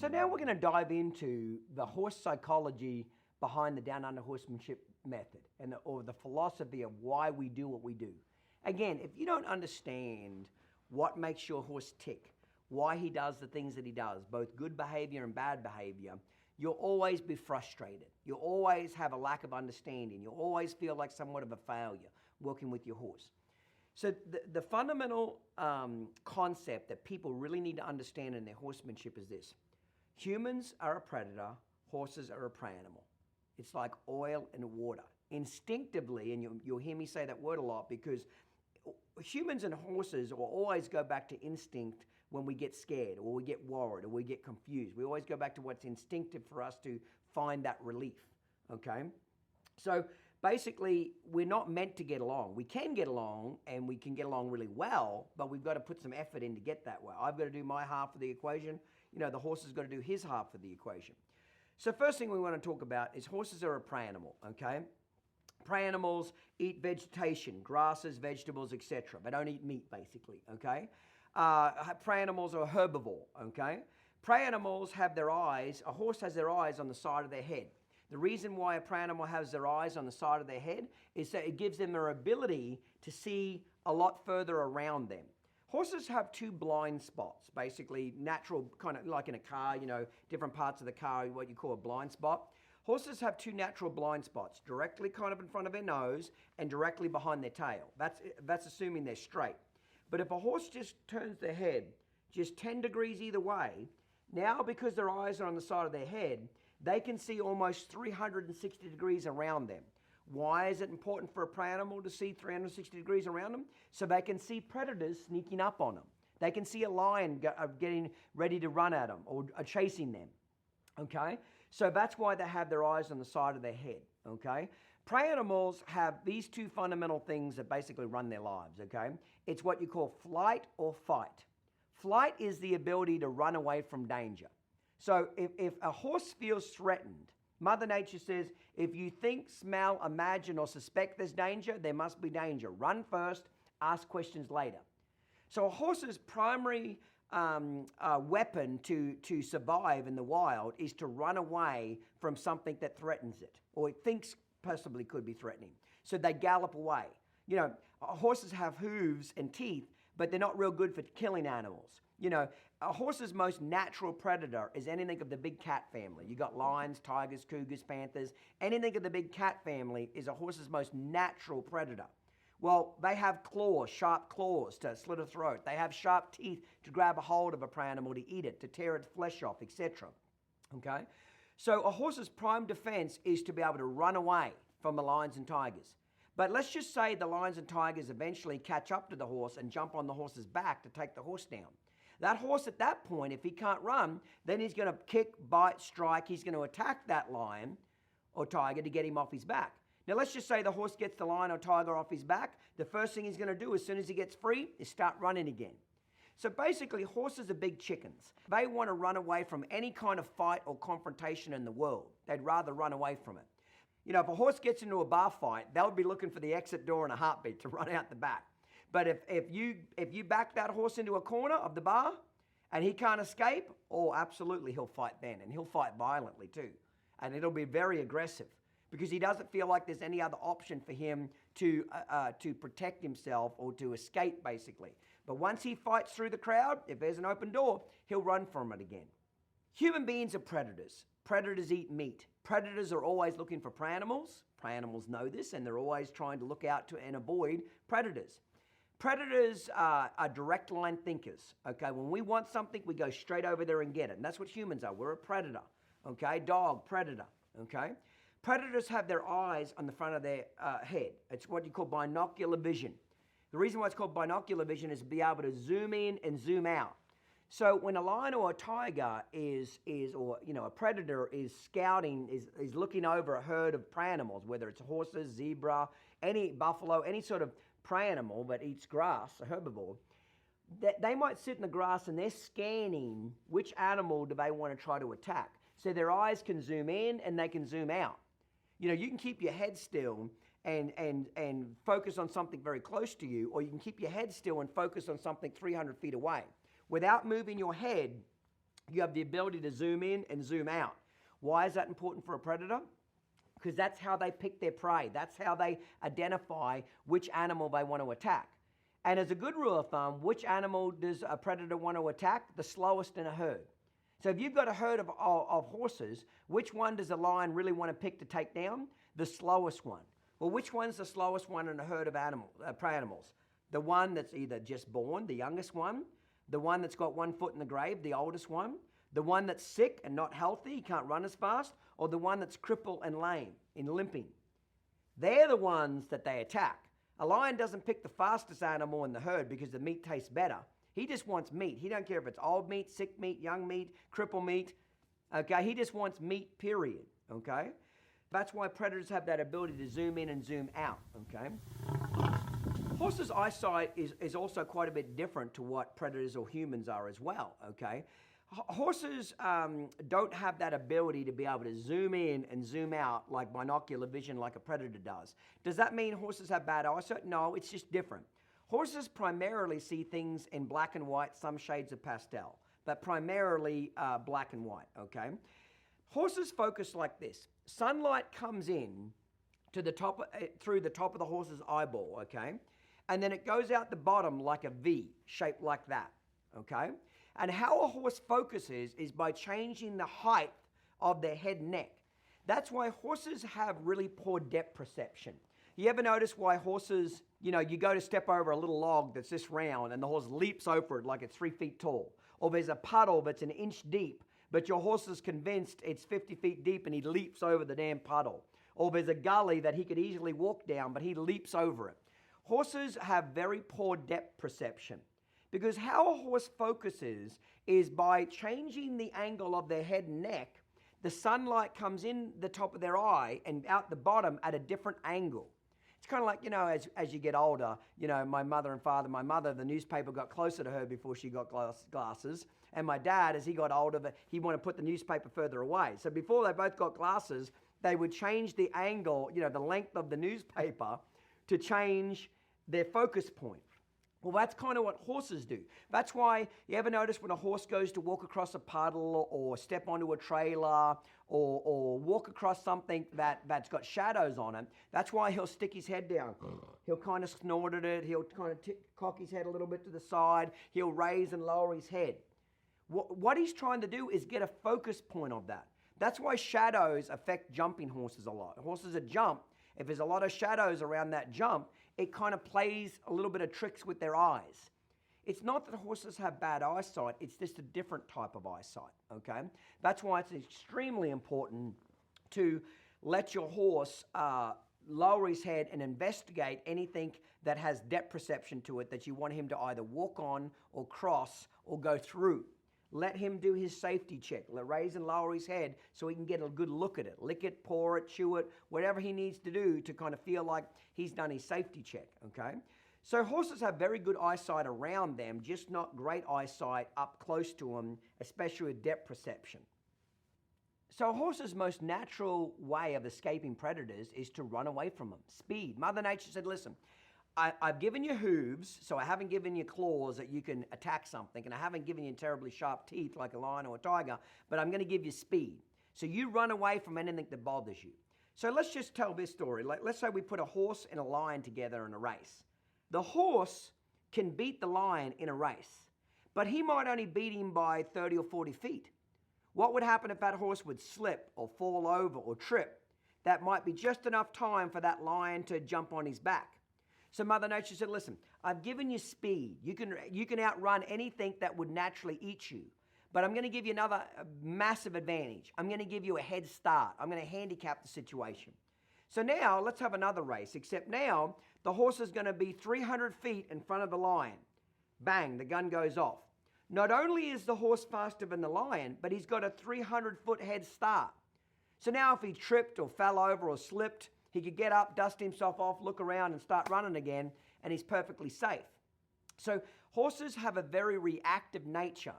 So now we're going to dive into the horse psychology behind the Down Under horsemanship method or the philosophy of why we do what we do. Again, if you don't understand what makes your horse tick, why he does the things that he does, both good behavior and bad behavior, you'll always be frustrated. You'll always have a lack of understanding. You'll always feel like somewhat of a failure working with your horse. So the fundamental concept that people really need to understand in their horsemanship is this. Humans are a predator, horses are a prey animal. It's like oil and water. Instinctively, and you'll hear me say that word a lot because humans and horses will always go back to instinct when we get scared or we get worried or we get confused. We always go back to what's instinctive for us to find that relief, okay? So basically, we're not meant to get along. We can get along and we can get along really well, but we've got to put some effort in to get that way. I've got to do my half of the equation. The horse has got to do his half of the equation. So first thing we want to talk about is horses are a prey animal, okay? Prey animals eat vegetation, grasses, vegetables, etc. They don't eat meat, basically, okay? Prey animals are herbivore, okay? Prey animals have their eyes, a horse has their eyes on the side of their head. The reason why a prey animal has their eyes on the side of their head is that it gives them their ability to see a lot further around them. Horses have two blind spots, basically natural, kind of like in a car, different parts of the car, what you call a blind spot. Horses have two natural blind spots, directly kind of in front of their nose and directly behind their tail. That's assuming they're straight. But if a horse just turns their head just 10 degrees either way, now because their eyes are on the side of their head, they can see almost 360 degrees around them. Why is it important for a prey animal to see 360 degrees around them? So they can see predators sneaking up on them. They can see a lion getting ready to run at them or chasing them. Okay? So that's why they have their eyes on the side of their head. Okay? Prey animals have these two fundamental things that basically run their lives. Okay? It's what you call flight or fight. Flight is the ability to run away from danger. So if a horse feels threatened, Mother Nature says, if you think, smell, imagine, or suspect there's danger, there must be danger. Run first, ask questions later. So a horse's primary weapon to survive in the wild is to run away from something that threatens it, or it thinks possibly could be threatening. So they gallop away. Horses have hooves and teeth, but they're not real good for killing animals. A horse's most natural predator is anything of the big cat family. You got lions, tigers, cougars, panthers. Anything of the big cat family is a horse's most natural predator. Well, they have claws, sharp claws to slit a throat. They have sharp teeth to grab a hold of a prey animal, to eat it, to tear its flesh off, etc. Okay? So a horse's prime defense is to be able to run away from the lions and tigers. But let's just say the lions and tigers eventually catch up to the horse and jump on the horse's back to take the horse down. That horse at that point, if he can't run, then he's going to kick, bite, strike. He's going to attack that lion or tiger to get him off his back. Now, let's just say the horse gets the lion or tiger off his back. The first thing he's going to do as soon as he gets free is start running again. So basically, horses are big chickens. They want to run away from any kind of fight or confrontation in the world. They'd rather run away from it. If a horse gets into a bar fight, they'll be looking for the exit door in a heartbeat to run out the back. But if you back that horse into a corner of the bar and he can't escape, absolutely he'll fight then, and he'll fight violently too. And it'll be very aggressive because he doesn't feel like there's any other option for him to protect himself or to escape, basically. But once he fights through the crowd, if there's an open door, he'll run from it again. Human beings are predators. Predators eat meat. Predators are always looking for prey animals. Prey animals know this, and they're always trying to look out to and avoid predators. Predators are direct line thinkers, okay? When we want something, we go straight over there and get it. And that's what humans are. We're a predator, okay? Dog, predator, okay? Predators have their eyes on the front of their head. It's what you call binocular vision. The reason why it's called binocular vision is to be able to zoom in and zoom out. So when a lion or a tiger a predator is scouting, is looking over a herd of prey animals, whether it's horses, zebra, any buffalo, any sort of prey animal that eats grass, a herbivore, they might sit in the grass and they're scanning which animal do they want to try to attack. So their eyes can zoom in and they can zoom out. You can keep your head still and focus on something very close to you, or you can keep your head still and focus on something 300 feet away. Without moving your head, you have the ability to zoom in and zoom out. Why is that important for a predator? Because that's how they pick their prey. That's how they identify which animal they want to attack. And as a good rule of thumb, which animal does a predator want to attack? The slowest in a herd. So if you've got a herd of horses, which one does a lion really want to pick to take down? The slowest one. Well, which one's the slowest one in a herd of prey animals? The one that's either just born, the youngest one, the one that's got 1 foot in the grave, the oldest one, the one that's sick and not healthy, he can't run as fast, or the one that's crippled and lame and limping. They're the ones that they attack. A lion doesn't pick the fastest animal in the herd because the meat tastes better. He just wants meat. He don't care if it's old meat, sick meat, young meat, cripple meat. Okay, he just wants meat, period. Okay? That's why predators have that ability to zoom in and zoom out. Okay? Horses' eyesight is also quite a bit different to what predators or humans are as well. Okay? Horses don't have that ability to be able to zoom in and zoom out like binocular vision like a predator does. Does that mean horses have bad eyesight? No, it's just different. Horses primarily see things in black and white, some shades of pastel, but primarily black and white, okay? Horses focus like this. Sunlight comes in to the top, through the top of the horse's eyeball, okay? And then it goes out the bottom like a V, shaped like that, okay? And how a horse focuses is by changing the height of their head and neck. That's why horses have really poor depth perception. You ever notice why horses, you go to step over a little log that's this round and the horse leaps over it like it's 3 feet tall? Or there's a puddle that's 1 inch deep, but your horse is convinced it's 50 feet deep and he leaps over the damn puddle. Or there's a gully that he could easily walk down, but he leaps over it. Horses have very poor depth perception. Because how a horse focuses is by changing the angle of their head and neck, the sunlight comes in the top of their eye and out the bottom at a different angle. It's kind of like, as you get older, my mother and father, my mother, the newspaper got closer to her before she got glasses. And my dad, as he got older, he wanted to put the newspaper further away. So before they both got glasses, they would change the angle, the length of the newspaper to change their focus point. Well, that's kind of what horses do. That's why you ever notice when a horse goes to walk across a puddle or step onto a trailer or walk across something that's got shadows on it, that's why he'll stick his head down. He'll kind of snort at it. He'll kind of cock his head a little bit to the side. He'll raise and lower his head. What he's trying to do is get a focus point of that. That's why shadows affect jumping horses a lot. Horses that jump, if there's a lot of shadows around that jump, it kind of plays a little bit of tricks with their eyes. It's not that horses have bad eyesight, it's just a different type of eyesight, okay? That's why it's extremely important to let your horse lower his head and investigate anything that has depth perception to it that you want him to either walk on or cross or go through. Let him do his safety check. Raise and lower his head so he can get a good look at it. Lick it, paw it, chew it, whatever he needs to do to kind of feel like he's done his safety check, okay? So horses have very good eyesight around them, just not great eyesight up close to them, especially with depth perception. So a horse's most natural way of escaping predators is to run away from them. Speed. Mother Nature said, listen, I've given you hooves, so I haven't given you claws that you can attack something, and I haven't given you terribly sharp teeth like a lion or a tiger, but I'm going to give you speed. So you run away from anything that bothers you. So let's just tell this story. Let's say we put a horse and a lion together in a race. The horse can beat the lion in a race, but he might only beat him by 30 or 40 feet. What would happen if that horse would slip or fall over or trip? That might be just enough time for that lion to jump on his back. So Mother Nature said, listen, I've given you speed. You can outrun anything that would naturally eat you. But I'm going to give you another massive advantage. I'm going to give you a head start. I'm going to handicap the situation. So now let's have another race, except now the horse is going to be 300 feet in front of the lion. Bang, the gun goes off. Not only is the horse faster than the lion, but he's got a 300-foot head start. So now if he tripped or fell over or slipped, he could get up, dust himself off, look around, and start running again, and he's perfectly safe. So horses have a very reactive nature.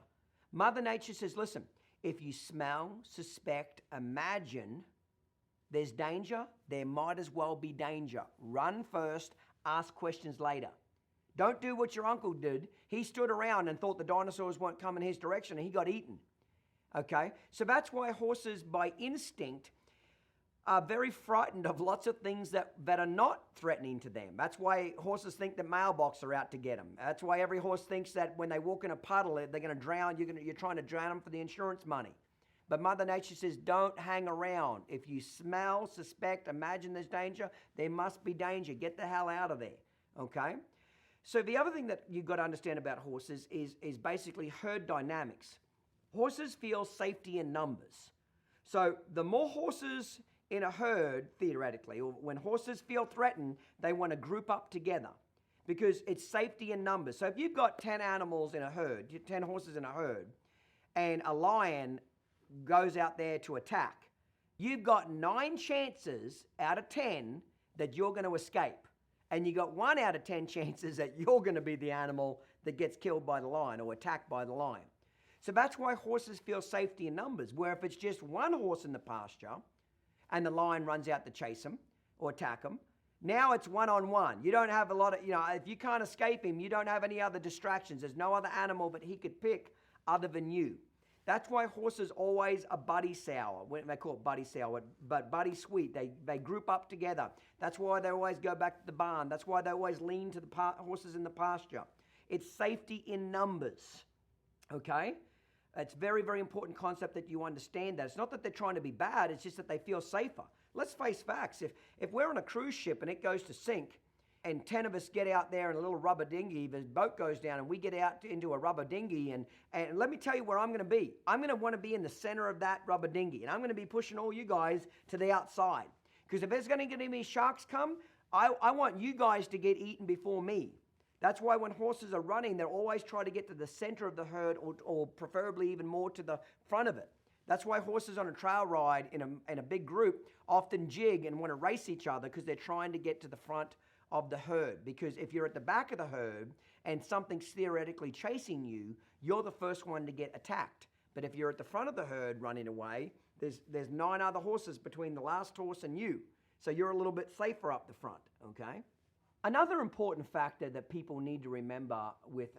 Mother Nature says, listen, if you smell, suspect, imagine there's danger, there might as well be danger. Run first, ask questions later. Don't do what your uncle did. He stood around and thought the dinosaurs weren't coming his direction, and he got eaten. Okay? So that's why horses, by instinct, are very frightened of lots of things that are not threatening to them. That's why horses think the mailbox are out to get them. That's why every horse thinks that when they walk in a puddle, they're going to drown. You're trying to drown them for the insurance money. But Mother Nature says, don't hang around. If you smell, suspect, imagine there's danger, there must be danger. Get the hell out of there. Okay? So the other thing that you've got to understand about horses is basically herd dynamics. Horses feel safety in numbers. So the more horses in a herd, theoretically, or when horses feel threatened, they want to group up together because it's safety in numbers. So if you've got 10 animals in a herd, 10 horses in a herd, and a lion goes out there to attack, you've got 9 chances out of 10 that you're going to escape. And you got 1 out of 10 chances that you're going to be the animal that gets killed by the lion or attacked by the lion. So that's why horses feel safety in numbers, where if it's just one horse in the pasture and the lion runs out to chase him or attack him, now it's one-on-one. You don't have a lot of, if you can't escape him, you don't have any other distractions. There's no other animal that he could pick other than you. That's why horses always are buddy sour. They call it buddy sour, but buddy sweet. They group up together. That's why they always go back to the barn. That's why they always lean to the horses in the pasture. It's safety in numbers, okay? It's a very, very important concept that you understand that. It's not that they're trying to be bad, it's just that they feel safer. Let's face facts. If we're on a cruise ship and it goes to sink, and 10 of us get out there in a little rubber dinghy, the boat goes down and we get out into a rubber dinghy, and let me tell you where I'm going to be. I'm going to want to be in the center of that rubber dinghy, and I'm going to be pushing all you guys to the outside. Because if there's going to get any sharks come, I want you guys to get eaten before me. That's why when horses are running, they're always trying to get to the center of the herd, or preferably even more to the front of it. That's why horses on a trail ride in a big group often jig and want to race each other, because they're trying to get to the front of the herd. Because if you're at the back of the herd and something's theoretically chasing you, you're the first one to get attacked. But if you're at the front of the herd running away, there's 9 other horses between the last horse and you. So you're a little bit safer up the front, okay? Another important factor that people need to remember with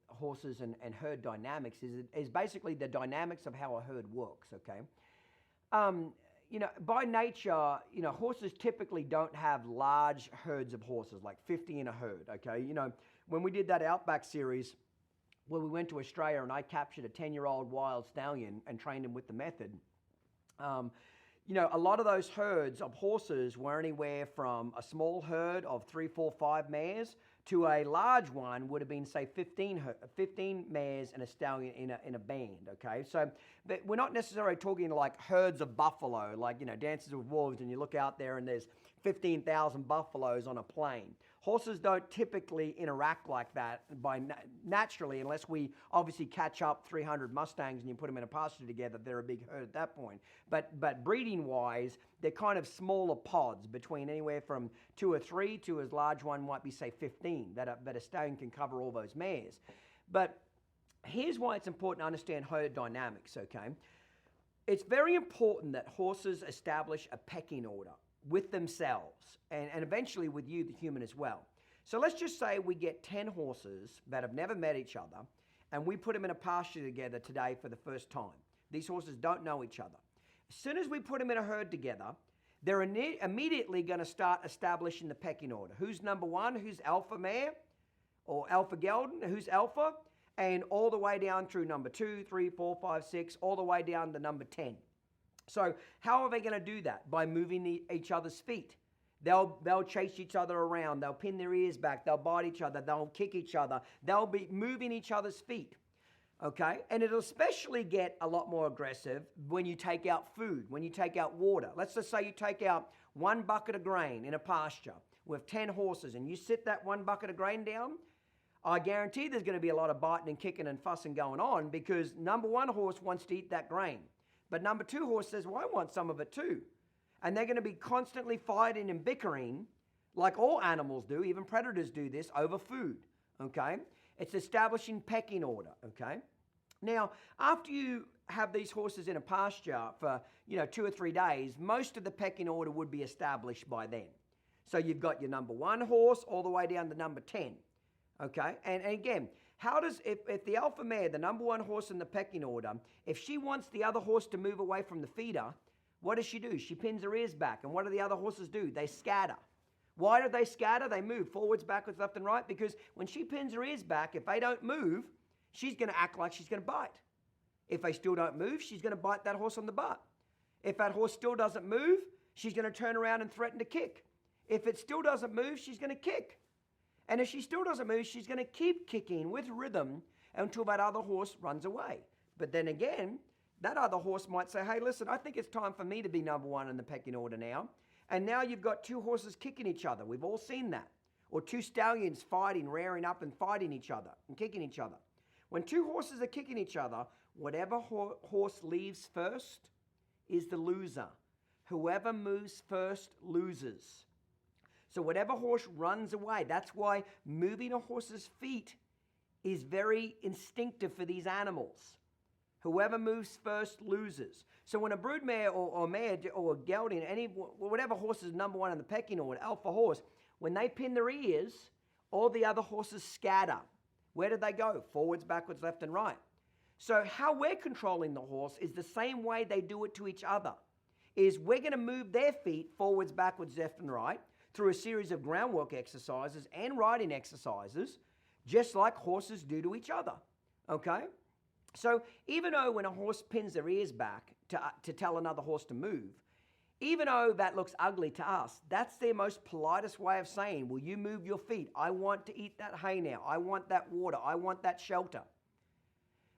horses and herd dynamics is basically the dynamics of how a herd works, okay? By nature, horses typically don't have large herds of horses, like 50 in a herd, okay? When we did that Outback series, where we went to Australia and I captured a 10-year-old wild stallion and trained him with the method, a lot of those herds of horses were anywhere from a small herd of 3, 4, 5 mares to a large one would have been, say, 15 mares and a stallion in a band, okay? So but we're not necessarily talking like herds of buffalo, like, Dances with Wolves, and you look out there and there's 15,000 buffaloes on a plain. Horses don't typically interact like that naturally, unless we obviously catch up 300 Mustangs and you put them in a pasture together. They're a big herd at that point. But breeding-wise, they're kind of smaller pods, between anywhere from 2 or 3 to as large one might be, say, 15, that a stallion can cover all those mares. But here's why it's important to understand herd dynamics, okay? It's very important that horses establish a pecking order with themselves and eventually with you, the human, as well. So let's just say we get 10 horses that have never met each other, and we put them in a pasture together today for the first time. These horses don't know each other. As soon as we put them in a herd together, they're immediately going to start establishing the pecking order. Who's number 1? Who's alpha mare or alpha gelding? Who's alpha? And all the way down through number 2, 3, 4, 5, 6, all the way down to number 10. So how are they going to do that? By moving each other's feet. They'll chase each other around. They'll pin their ears back. They'll bite each other. They'll kick each other. They'll be moving each other's feet. Okay? And it'll especially get a lot more aggressive when you take out food, when you take out water. Let's just say you take out 1 bucket of grain in a pasture with 10 horses, and you sit that 1 bucket of grain down. I guarantee there's going to be a lot of biting and kicking and fussing going on, because number 1 horse wants to eat that grain. But number 2 horse says, well, I want some of it too. And they're going to be constantly fighting and bickering, like all animals do, even predators do this, over food, okay? It's establishing pecking order, okay? Now, after you have these horses in a pasture for, 2 or 3 days, most of the pecking order would be established by then. So you've got your number 1 horse all the way down to number 10, okay? And again, How does, if the alpha mare, the number one horse in the pecking order, if she wants the other horse to move away from the feeder, what does she do? She pins her ears back. And what do the other horses do? They scatter. Why do they scatter? They move forwards, backwards, left, and right. Because when she pins her ears back, if they don't move, she's going to act like she's going to bite. If they still don't move, she's going to bite that horse on the butt. If that horse still doesn't move, she's going to turn around and threaten to kick. If it still doesn't move, she's going to kick. And if she still doesn't move, she's going to keep kicking with rhythm until that other horse runs away. But then again, that other horse might say, hey, listen, I think it's time for me to be number one in the pecking order now. And now you've got two horses kicking each other. We've all seen that. Or two stallions fighting, rearing up and fighting each other and kicking each other. When two horses are kicking each other, whatever horse leaves first is the loser. Whoever moves first loses. So whatever horse runs away, that's why moving a horse's feet is very instinctive for these animals. Whoever moves first loses. So when a broodmare or mare or gelding, whatever horse is number one in the pecking order, alpha horse, when they pin their ears, all the other horses scatter. Where do they go? Forwards, backwards, left, and right. So how we're controlling the horse is the same way they do it to each other. Is we're going to move their feet forwards, backwards, left, and right through a series of groundwork exercises and riding exercises, just like horses do to each other. Okay? So even though when a horse pins their ears back to tell another horse to move, even though that looks ugly to us, that's their most politest way of saying, will you move your feet? I want to eat that hay now. I want that water. I want that shelter.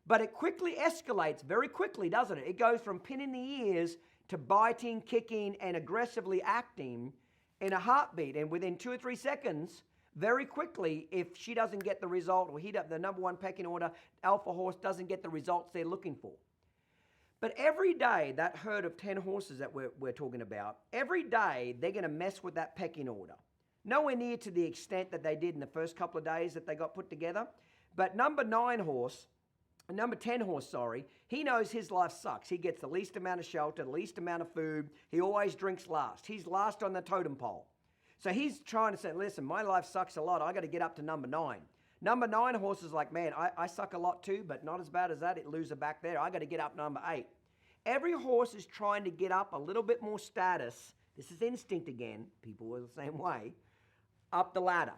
But it quickly escalates, very quickly, doesn't it? It goes from pinning the ears to biting, kicking, and aggressively acting in a heartbeat. And within 2 or 3 seconds, very quickly, if she doesn't get the result, or the number one pecking order alpha horse doesn't get the results they're looking for. But every day, that herd of 10 horses that we're talking about, every day they're going to mess with that pecking order. Nowhere near to the extent that they did in the first couple of days that they got put together. But number 10 horse, he knows his life sucks. He gets the least amount of shelter, the least amount of food. He always drinks last. He's last on the totem pole. So he's trying to say, listen, my life sucks a lot. I got to get up to number 9. Number 9 horse is like, man, I suck a lot too, but not as bad as that. It loser back there. I got to get up number 8. Every horse is trying to get up a little bit more status. This is instinct again. People were the same way. Up the ladder.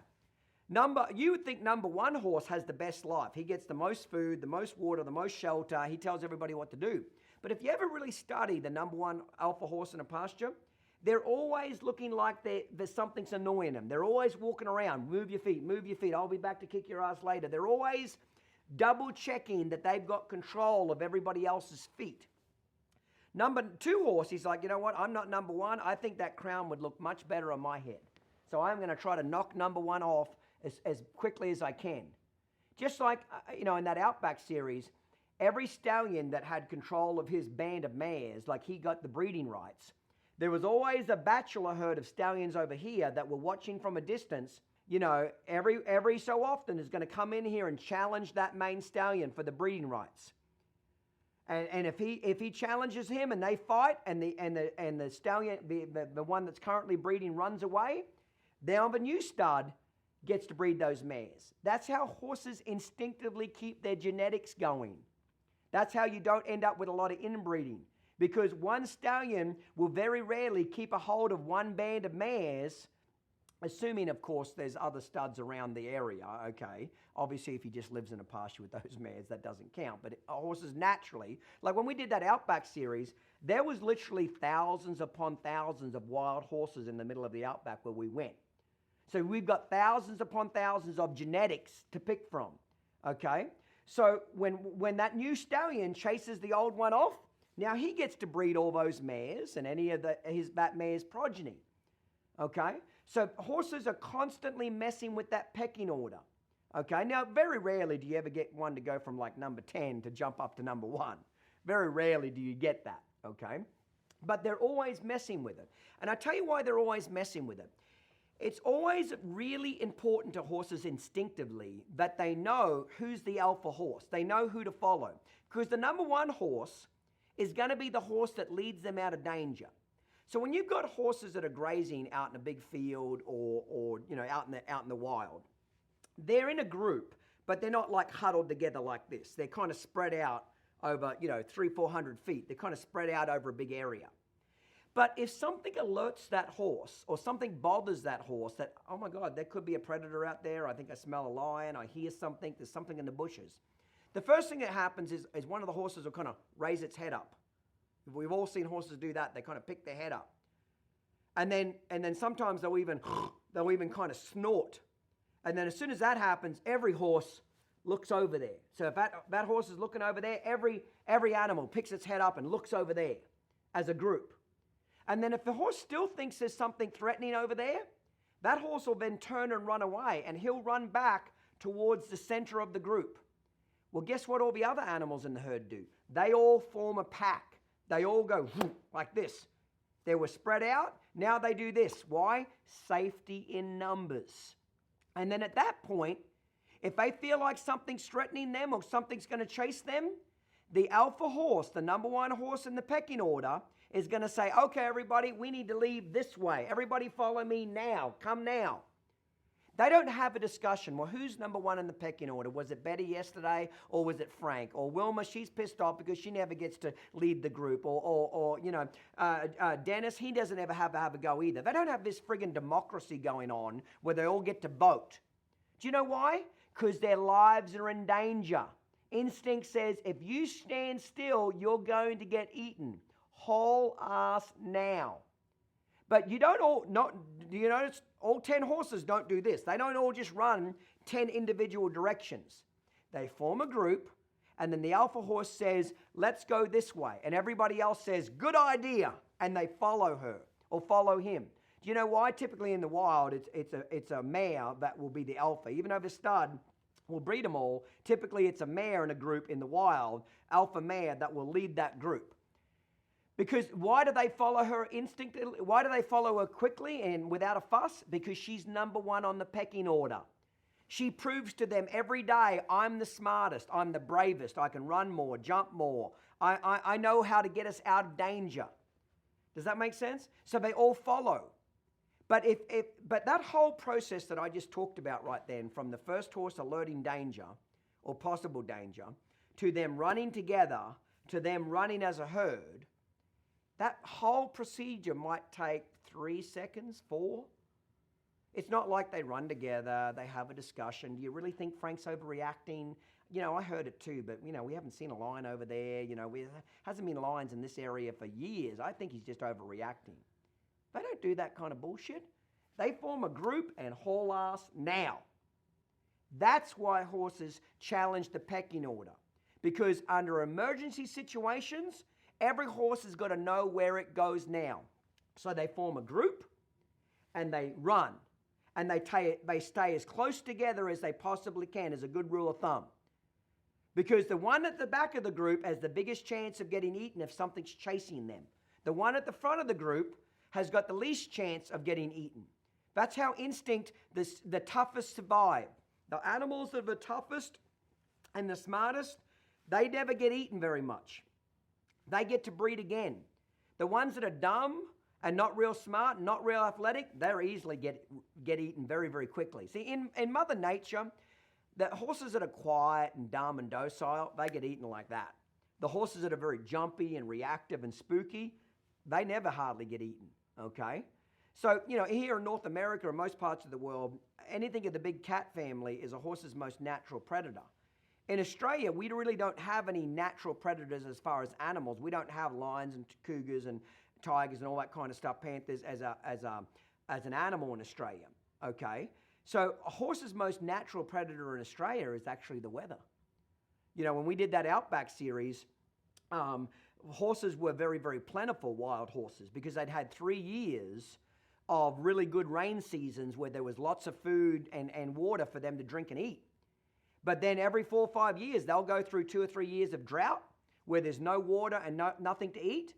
You would think number 1 horse has the best life. He gets the most food, the most water, the most shelter. He tells everybody what to do. But if you ever really study the number 1 alpha horse in a pasture, they're always looking like there's something's annoying them. They're always walking around. Move your feet, move your feet. I'll be back to kick your ass later. They're always double checking that they've got control of everybody else's feet. Number 2 horse, he's like, you know what? I'm not number 1. I think that crown would look much better on my head. So I'm going to try to knock number 1 off as quickly as I can. Just like, in that Outback series, every stallion that had control of his band of mares, like he got the breeding rights, there was always a bachelor herd of stallions over here that were watching from a distance. Every so often is going to come in here and challenge that main stallion for the breeding rights. And if he challenges him and they fight and the stallion, the one that's currently breeding, runs away, then the new stud gets to breed those mares. That's how horses instinctively keep their genetics going. That's how you don't end up with a lot of inbreeding. Because one stallion will very rarely keep a hold of one band of mares, assuming, of course, there's other studs around the area, okay? Obviously, if he just lives in a pasture with those mares, that doesn't count. But horses naturally, like when we did that Outback series, there was literally thousands upon thousands of wild horses in the middle of the Outback where we went. So we've got thousands upon thousands of genetics to pick from, okay? So when that new stallion chases the old one off, now he gets to breed all those mares and any of that mare's progeny, okay? So horses are constantly messing with that pecking order, okay? Now, very rarely do you ever get one to go from like number 10 to jump up to number 1. Very rarely do you get that, okay? But they're always messing with it. And I tell you why they're always messing with it. It's always really important to horses instinctively that they know who's the alpha horse. They know who to follow. Because the number 1 horse is going to be the horse that leads them out of danger. So when you've got horses that are grazing out in a big field or out in the wild, they're in a group, but they're not like huddled together like this. They're kind of spread out over, 300-400 feet. They're kind of spread out over a big area. But if something alerts that horse or something bothers that horse that, oh my God, there could be a predator out there. I think I smell a lion. I hear something. There's something in the bushes. The first thing that happens is one of the horses will kind of raise its head up. We've all seen horses do that. They kind of pick their head up. And then sometimes they'll even kind of snort. And then as soon as that happens, every horse looks over there. So if that horse is looking over there, every animal picks its head up and looks over there as a group. And then if the horse still thinks there's something threatening over there, that horse will then turn and run away, and he'll run back towards the center of the group. Well, guess what all the other animals in the herd do? They all form a pack. They all go like this. They were spread out. Now they do this. Why? Safety in numbers. And then at that point, if they feel like something's threatening them or something's going to chase them, the alpha horse, the number one horse in the pecking order, is going to say, okay, everybody, we need to leave this way. Everybody follow me now. Come now. They don't have a discussion. Well, who's number one in the pecking order? Was it Betty yesterday, or was it Frank? Or Wilma, she's pissed off because she never gets to lead the group. Or Dennis, he doesn't ever have a go either. They don't have this friggin' democracy going on where they all get to vote. Do you know why? Because their lives are in danger. Instinct says, if you stand still, you're going to get eaten. Haul ass now. But you don't all, do you notice all 10 horses don't do this? They don't all just run 10 individual directions. They form a group, and then the alpha horse says, let's go this way. And everybody else says, good idea. And they follow her or follow him. Do you know why? Typically in the wild, it's a mare that will be the alpha. Even though the stud will breed them all, typically it's a mare in a group in the wild, alpha mare, that will lead that group. Because why do they follow her instinctively? Why do they follow her quickly and without a fuss? Because she's number one on the pecking order. She proves to them every day, I'm the smartest, I'm the bravest, I can run more, jump more. I know how to get us out of danger. Does that make sense? So they all follow. But but that whole process that I just talked about right then, from the first horse alerting danger or possible danger, to them running together, to them running as a herd, that whole procedure might take 3 seconds, 4. It's not like they run together, they have a discussion. Do you really think Frank's overreacting? I heard it too, but, we haven't seen a lion over there. Hasn't been lions in this area for years. I think he's just overreacting. They don't do that kind of bullshit. They form a group and haul ass now. That's why horses challenge the pecking order. Because under emergency situations, every horse has got to know where it goes now. So they form a group and they run. And they stay as close together as they possibly can, is a good rule of thumb. Because the one at the back of the group has the biggest chance of getting eaten if something's chasing them. The one at the front of the group has got the least chance of getting eaten. That's how instinct, the toughest survive. The animals that are the toughest and the smartest, they never get eaten very much. They get to breed again. The ones that are dumb and not real smart, not real athletic, they're easily get eaten very, very quickly. See, in Mother Nature, the horses that are quiet and dumb and docile, they get eaten like that. The horses that are very jumpy and reactive and spooky, they never hardly get eaten, okay? So, here in North America or most parts of the world, anything of the big cat family is a horse's most natural predator. In Australia, we really don't have any natural predators as far as animals. We don't have lions and cougars and tigers and all that kind of stuff, panthers as an animal in Australia, okay? So a horse's most natural predator in Australia is actually the weather. When we did that Outback series, horses were very, very plentiful, wild horses, because they'd had 3 years of really good rain seasons where there was lots of food and water for them to drink and eat. But then every 4 or 5 years, they'll go through 2 or 3 years of drought where there's no water and nothing to eat.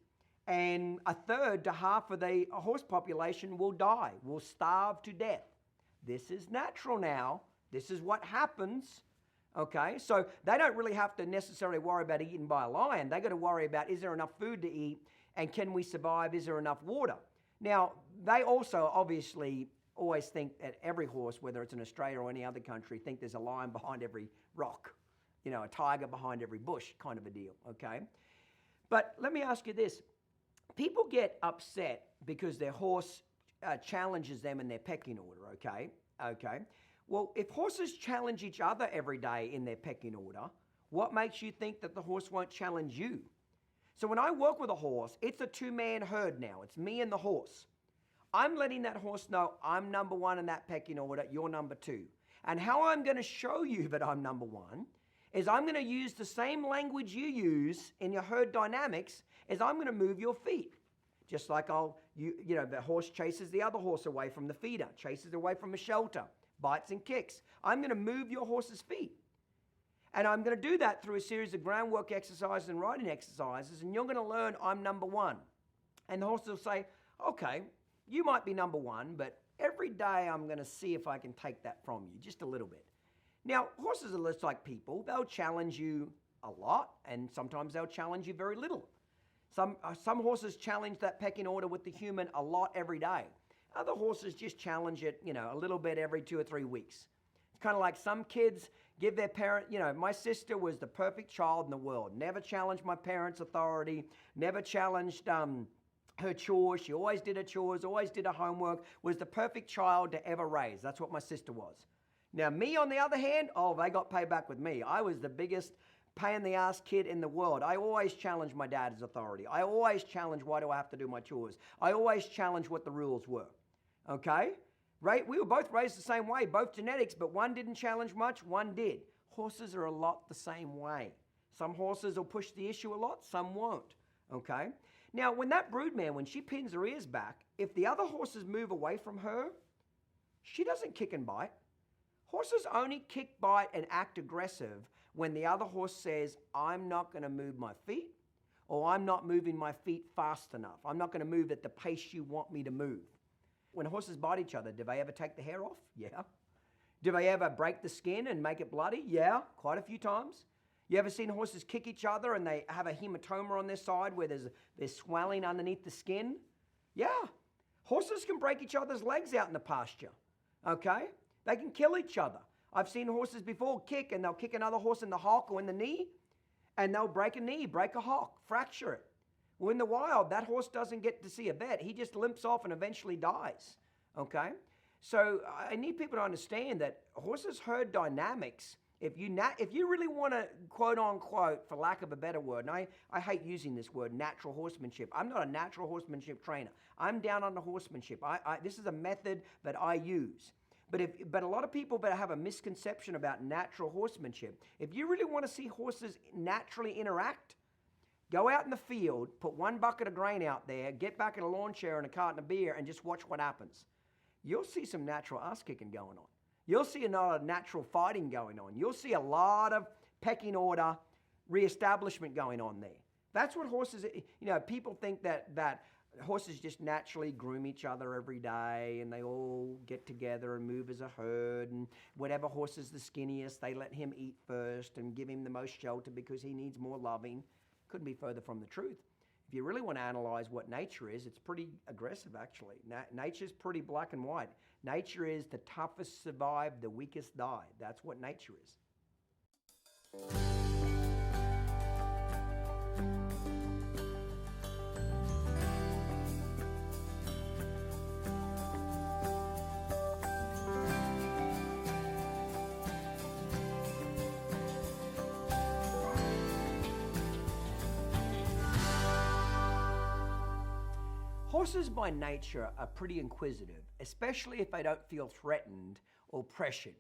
And a third to half of the horse population will die, will starve to death. This is natural now. This is what happens. Okay, so they don't really have to necessarily worry about eaten by a lion. They got to worry about, is there enough food to eat, and can we survive? Is there enough water? Now, they also obviously always think that every horse, whether it's in Australia or any other country, think there's a lion behind every rock, a tiger behind every bush kind of a deal, okay? But let me ask you this. People get upset because their horse challenges them in their pecking order, okay? Okay. Well, if horses challenge each other every day in their pecking order, what makes you think that the horse won't challenge you? So when I work with a horse, it's a two-man herd now. It's me and the horse. I'm letting that horse know I'm number one in that pecking order, you're number two. And how I'm going to show you that I'm number one is I'm going to use the same language you use in your herd dynamics as I'm going to move your feet. Just like the horse chases the other horse away from the feeder, chases away from a shelter, bites and kicks. I'm going to move your horse's feet. And I'm going to do that through a series of groundwork exercises and riding exercises, and you're going to learn I'm number one. And the horse will say, okay, you might be number one, but every day I'm going to see if I can take that from you, just a little bit. Now, horses are just like people. They'll challenge you a lot, and sometimes they'll challenge you very little. Some horses challenge that pecking order with the human a lot every day. Other horses just challenge it, a little bit every 2 or 3 weeks. It's kind of like some kids give their parent, my sister was the perfect child in the world. Never challenged my parents' authority, never challenged her chores. She always did her chores, always did her homework, was the perfect child to ever raise. That's what my sister was. Now, me, on the other hand, they got payback with me. I was the biggest pain-in-the-ass kid in the world. I always challenged my dad's authority. I always challenged, why do I have to do my chores? I always challenged what the rules were, okay? Right? We were both raised the same way, both genetics, but one didn't challenge much, one did. Horses are a lot the same way. Some horses will push the issue a lot, some won't, okay? Now, when that broodmare, when she pins her ears back, if the other horses move away from her, she doesn't kick and bite. Horses only kick, bite, and act aggressive when the other horse says, I'm not going to move my feet, or I'm not moving my feet fast enough. I'm not going to move at the pace you want me to move. When horses bite each other, do they ever take the hair off? Yeah. Do they ever break the skin and make it bloody? Yeah, quite a few times. You ever seen horses kick each other and they have a hematoma on their side where there's swelling underneath the skin? Yeah. Horses can break each other's legs out in the pasture, okay? They can kill each other. I've seen horses before kick, and they'll kick another horse in the hock or in the knee, and they'll break a knee, break a hock, fracture it. Well, in the wild, that horse doesn't get to see a vet. He just limps off and eventually dies, okay? So I need people to understand that horses' herd dynamics, if you really want to, quote unquote, for lack of a better word, and I hate using this word, natural horsemanship. I'm not a natural horsemanship trainer. I'm down on the horsemanship. This is a method that I use. But a lot of people that have a misconception about natural horsemanship. If you really want to see horses naturally interact, go out in the field, put 1 bucket of grain out there, get back in a lawn chair and a carton of beer, and just watch what happens. You'll see some natural ass kicking going on. You'll see a lot of natural fighting going on. You'll see a lot of pecking order reestablishment going on there. That's what horses, people think that horses just naturally groom each other every day and they all get together and move as a herd, and whatever horse is the skinniest, they let him eat first and give him the most shelter because he needs more loving. Couldn't be further from the truth. If you really want to analyze what nature is, it's pretty aggressive actually. Nature's pretty black and white. Nature is the toughest survive, the weakest die. That's what nature is. Horses by nature are pretty inquisitive, especially if they don't feel threatened or pressured.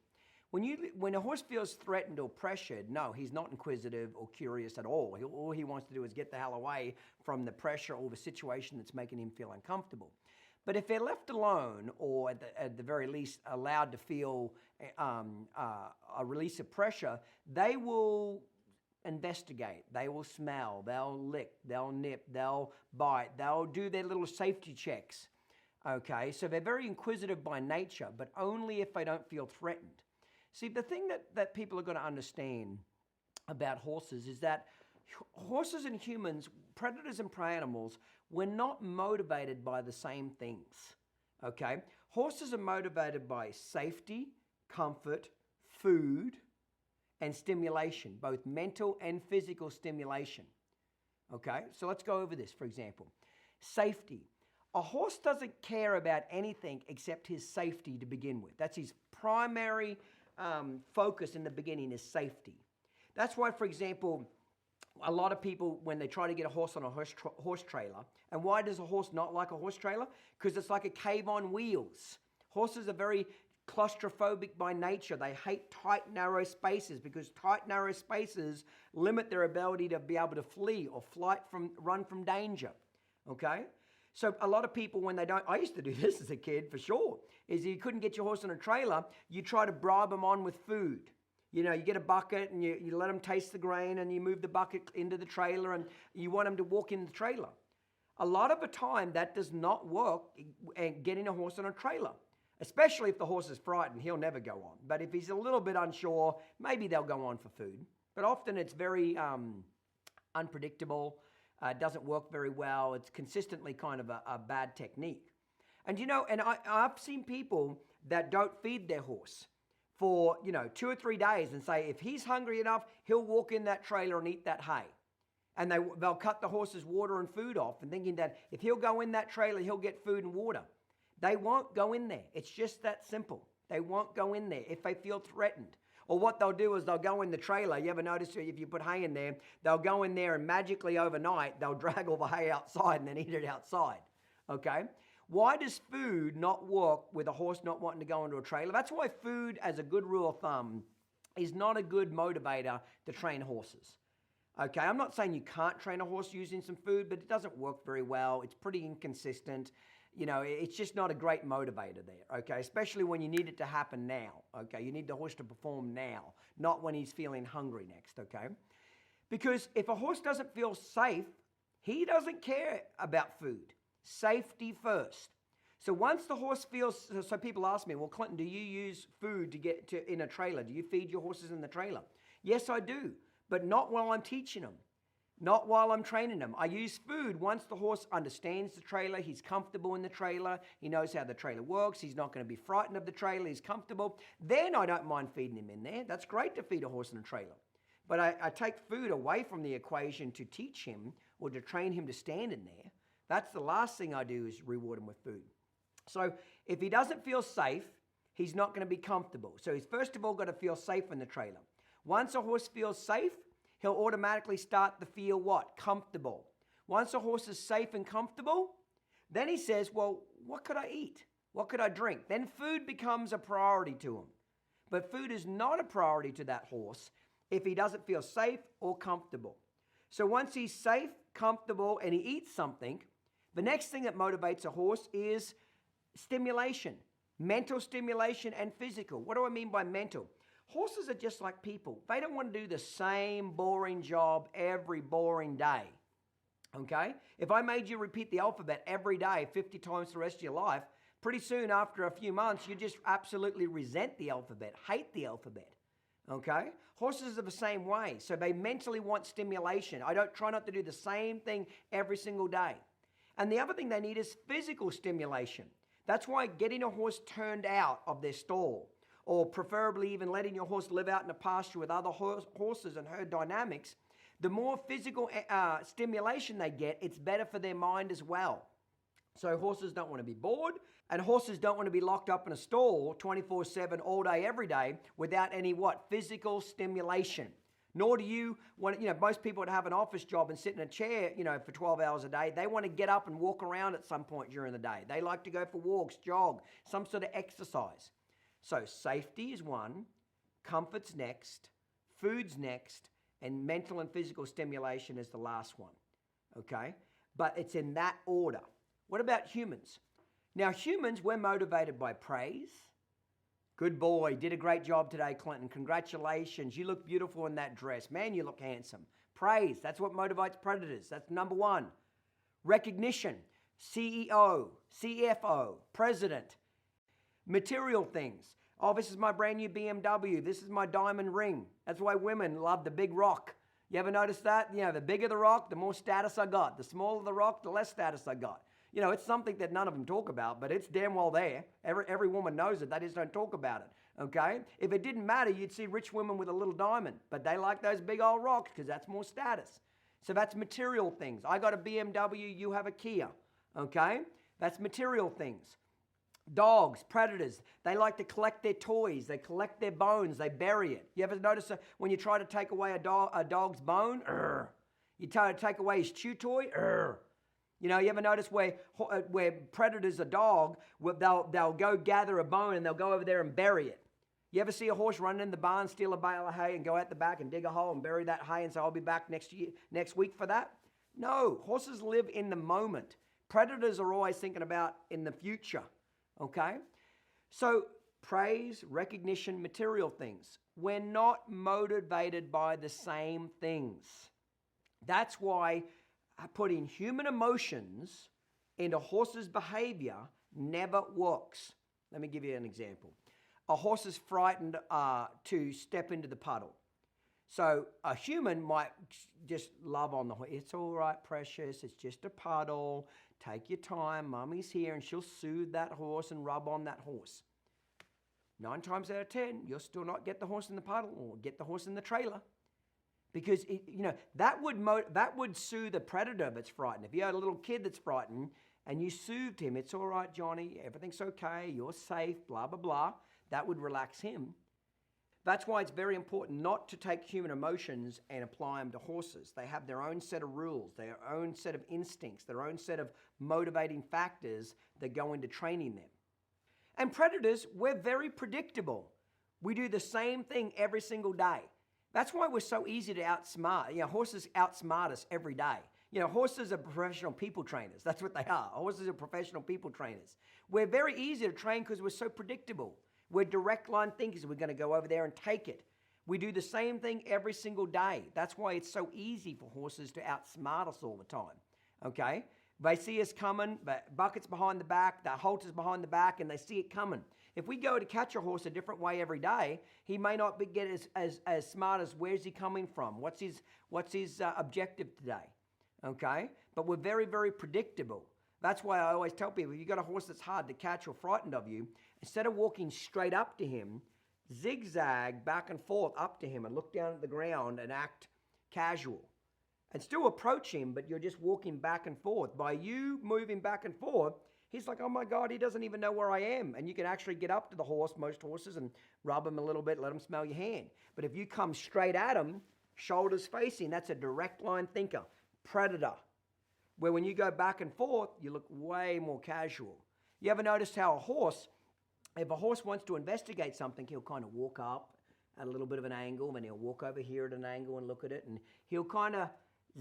When a horse feels threatened or pressured, no, he's not inquisitive or curious at all. All he wants to do is get the hell away from the pressure or the situation that's making him feel uncomfortable. But if they're left alone, or at the very least allowed to feel a release of pressure, they will investigate, they will smell, they'll lick, they'll nip, they'll bite, they'll do their little safety checks, okay? So they're very inquisitive by nature, but only if they don't feel threatened. See, the thing that people are going to understand about horses is that horses and humans, predators and prey animals, we're not motivated by the same things, okay? Horses are motivated by safety, comfort, food, and stimulation, both mental and physical stimulation. Okay, so let's go over this, for example. Safety. A horse doesn't care about anything except his safety to begin with. That's his primary focus in the beginning is safety. That's why, for example, a lot of people, when they try to get a horse on a horse trailer, and why does a horse not like a horse trailer? Because it's like a cave on wheels. Horses are very claustrophobic by nature. They hate tight, narrow spaces because tight, narrow spaces limit their ability to be able to flee or run from danger. Okay? So a lot of people, when they don't, I used to do this as a kid for sure, is you couldn't get your horse on a trailer, you try to bribe them on with food. You know, you get a bucket and you let them taste the grain and you move the bucket into the trailer and you want them to walk in the trailer. A lot of the time that does not work and getting a horse on a trailer, especially if the horse is frightened, he'll never go on. But if he's a little bit unsure, maybe they'll go on for food. But often it's very unpredictable, doesn't work very well. It's consistently kind of a bad technique. And you know, and I've seen people that don't feed their horse for, 2 or 3 days and say, if he's hungry enough, he'll walk in that trailer and eat that hay. And they'll cut the horse's water and food off and thinking that if he'll go in that trailer, he'll get food and water. They won't go in there. It's just that simple. They won't go in there if they feel threatened. Or what they'll do is they'll go in the trailer. You ever notice if you put hay in there, they'll go in there and magically overnight, they'll drag all the hay outside and then eat it outside. Okay? Why does food not work with a horse not wanting to go into a trailer? That's why food, as a good rule of thumb, is not a good motivator to train horses. Okay, I'm not saying you can't train a horse using some food, but it doesn't work very well. It's pretty inconsistent. It's just not a great motivator there, okay? Especially when you need it to happen now, okay? You need the horse to perform now, not when he's feeling hungry next, okay? Because if a horse doesn't feel safe, he doesn't care about food. Safety first. So once the horse feels, so people ask me, well, Clinton, do you use food to get to in a trailer? Do you feed your horses in the trailer? Yes, I do, but not while I'm teaching them. Not while I'm training them. I use food once the horse understands the trailer, he's comfortable in the trailer, he knows how the trailer works, he's not going to be frightened of the trailer, he's comfortable. Then I don't mind feeding him in there. That's great to feed a horse in a trailer. But I take food away from the equation to teach him or to train him to stand in there. That's the last thing I do is reward him with food. So if he doesn't feel safe, he's not going to be comfortable. So he's first of all got to feel safe in the trailer. Once a horse feels safe, he'll automatically start to feel what? Comfortable. Once a horse is safe and comfortable, then he says, well, what could I eat? What could I drink? Then food becomes a priority to him. But food is not a priority to that horse if he doesn't feel safe or comfortable. So once he's safe, comfortable, and he eats something, the next thing that motivates a horse is stimulation, mental stimulation and physical. What do I mean by mental? Horses are just like people. They don't want to do the same boring job every boring day, okay? If I made you repeat the alphabet every day 50 times the rest of your life, pretty soon after a few months, you just absolutely resent the alphabet, hate the alphabet, okay? Horses are the same way. So they mentally want stimulation. I don't try not to do the same thing every single day. And the other thing they need is physical stimulation. That's why getting a horse turned out of their stall, or preferably even letting your horse live out in a pasture with other horses and herd dynamics, the more physical stimulation they get, it's better for their mind as well. So horses don't want to be bored, and horses don't want to be locked up in a stall 24/7 all day, every day without any what? Physical stimulation. Nor do you want, most people would have an office job and sit in a chair, for 12 hours a day. They want to get up and walk around at some point during the day. They like to go for walks, jog, some sort of exercise. So safety is one, comfort's next, food's next, and mental and physical stimulation is the last one, okay? But it's in that order. What about humans? Now humans, we're motivated by praise. Good boy, did a great job today, Clinton. Congratulations, you look beautiful in that dress. Man, you look handsome. Praise, that's what motivates predators. That's number one. Recognition, CEO, CFO, president. Material things. Oh, this is my brand new BMW. This is my diamond ring. That's why women love the big rock. You ever notice that? The bigger the rock, the more status I got. The smaller the rock, the less status I got. You know, it's something that none of them talk about, but it's damn well there. Every woman knows it. They just don't talk about it, okay? If it didn't matter, you'd see rich women with a little diamond, but they like those big old rocks because that's more status. So that's material things. I got a BMW, you have a Kia, okay? That's material things. Dogs, predators, they like to collect their toys. They collect their bones. They bury it. You ever notice when you try to take away a dog's bone? You try to take away his chew toy? You know, you ever notice where predators, a dog, they'll go gather a bone and they'll go over there and bury it. You ever see a horse run in the barn, steal a bale of hay and go out the back and dig a hole and bury that hay and say, I'll be back next week for that? No, horses live in the moment. Predators are always thinking about in the future, okay? So praise, recognition, material things. We're not motivated by the same things. That's why putting human emotions into horses' behavior never works. Let me give you an example. A horse is frightened to step into the puddle. So a human might just love on the horse. It's all right, precious. It's just a puddle. Take your time. Mommy's here, and she'll soothe that horse and rub on that horse. 9 times out of 10, you'll still not get the horse in the puddle or get the horse in the trailer. Because that would soothe a predator that's frightened. If you had a little kid that's frightened and you soothed him, it's all right, Johnny, everything's okay, you're safe, blah, blah, blah, that would relax him. That's why it's very important not to take human emotions and apply them to horses. They have their own set of rules, their own set of instincts, their own set of motivating factors that go into training them. And predators, we're very predictable. We do the same thing every single day. That's why we're so easy to outsmart. Horses outsmart us every day. Horses are professional people trainers. That's what they are. Horses are professional people trainers. We're very easy to train because we're so predictable. We're direct line thinkers. We're going to go over there and take it. We do the same thing every single day. That's why it's so easy for horses to outsmart us all the time. Okay? They see us coming, buckets behind the back, the halters behind the back, and they see it coming. If we go to catch a horse a different way every day, he may not get as smart as where's he coming from? What's his objective today? Okay? But we're very, very predictable. That's why I always tell people, if you've got a horse that's hard to catch or frightened of you, instead of walking straight up to him, zigzag back and forth up to him and look down at the ground and act casual. And still approach him, but you're just walking back and forth. By you moving back and forth, he's like, oh my God, he doesn't even know where I am. And you can actually get up to the horse, most horses, and rub him a little bit, let him smell your hand. But if you come straight at him, shoulders facing, that's a direct line thinker, predator. Where when you go back and forth, you look way more casual. You ever noticed how if a horse wants to investigate something, he'll kind of walk up at a little bit of an angle, then he'll walk over here at an angle and look at it, and he'll kind of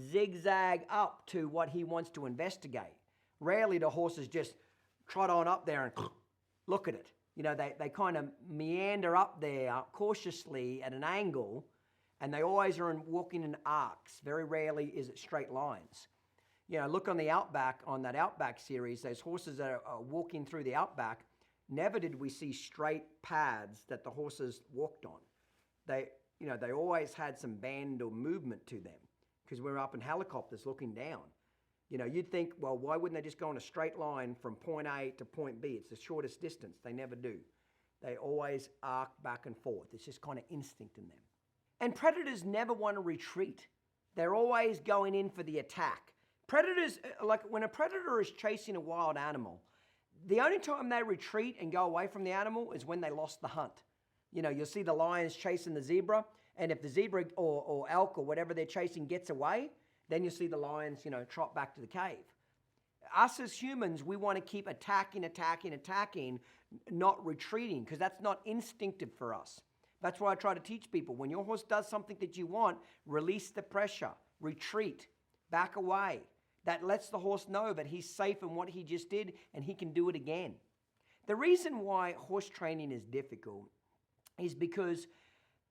zigzag up to what he wants to investigate. Rarely do horses just trot on up there and look at it. They kind of meander up there cautiously at an angle, and they always are walking in arcs. Very rarely is it straight lines. Look on the Outback, on that Outback series, those horses that are walking through the Outback, never did we see straight paths that the horses walked on. They always had some bend or movement to them because we're up in helicopters looking down. You'd think, well, why wouldn't they just go on a straight line from point A to point B? It's the shortest distance. They never do. They always arc back and forth. It's just kind of instinct in them. And predators never want to retreat. They're always going in for the attack. Predators, like when a predator is chasing a wild animal, the only time they retreat and go away from the animal is when they lost the hunt. You'll see the lions chasing the zebra, and if the zebra or elk or whatever they're chasing gets away, then you'll see the lions, trot back to the cave. Us as humans, we want to keep attacking, not retreating, because that's not instinctive for us. That's why I try to teach people, when your horse does something that you want, release the pressure, retreat, back away. That lets the horse know that he's safe in what he just did and he can do it again. The reason why horse training is difficult is because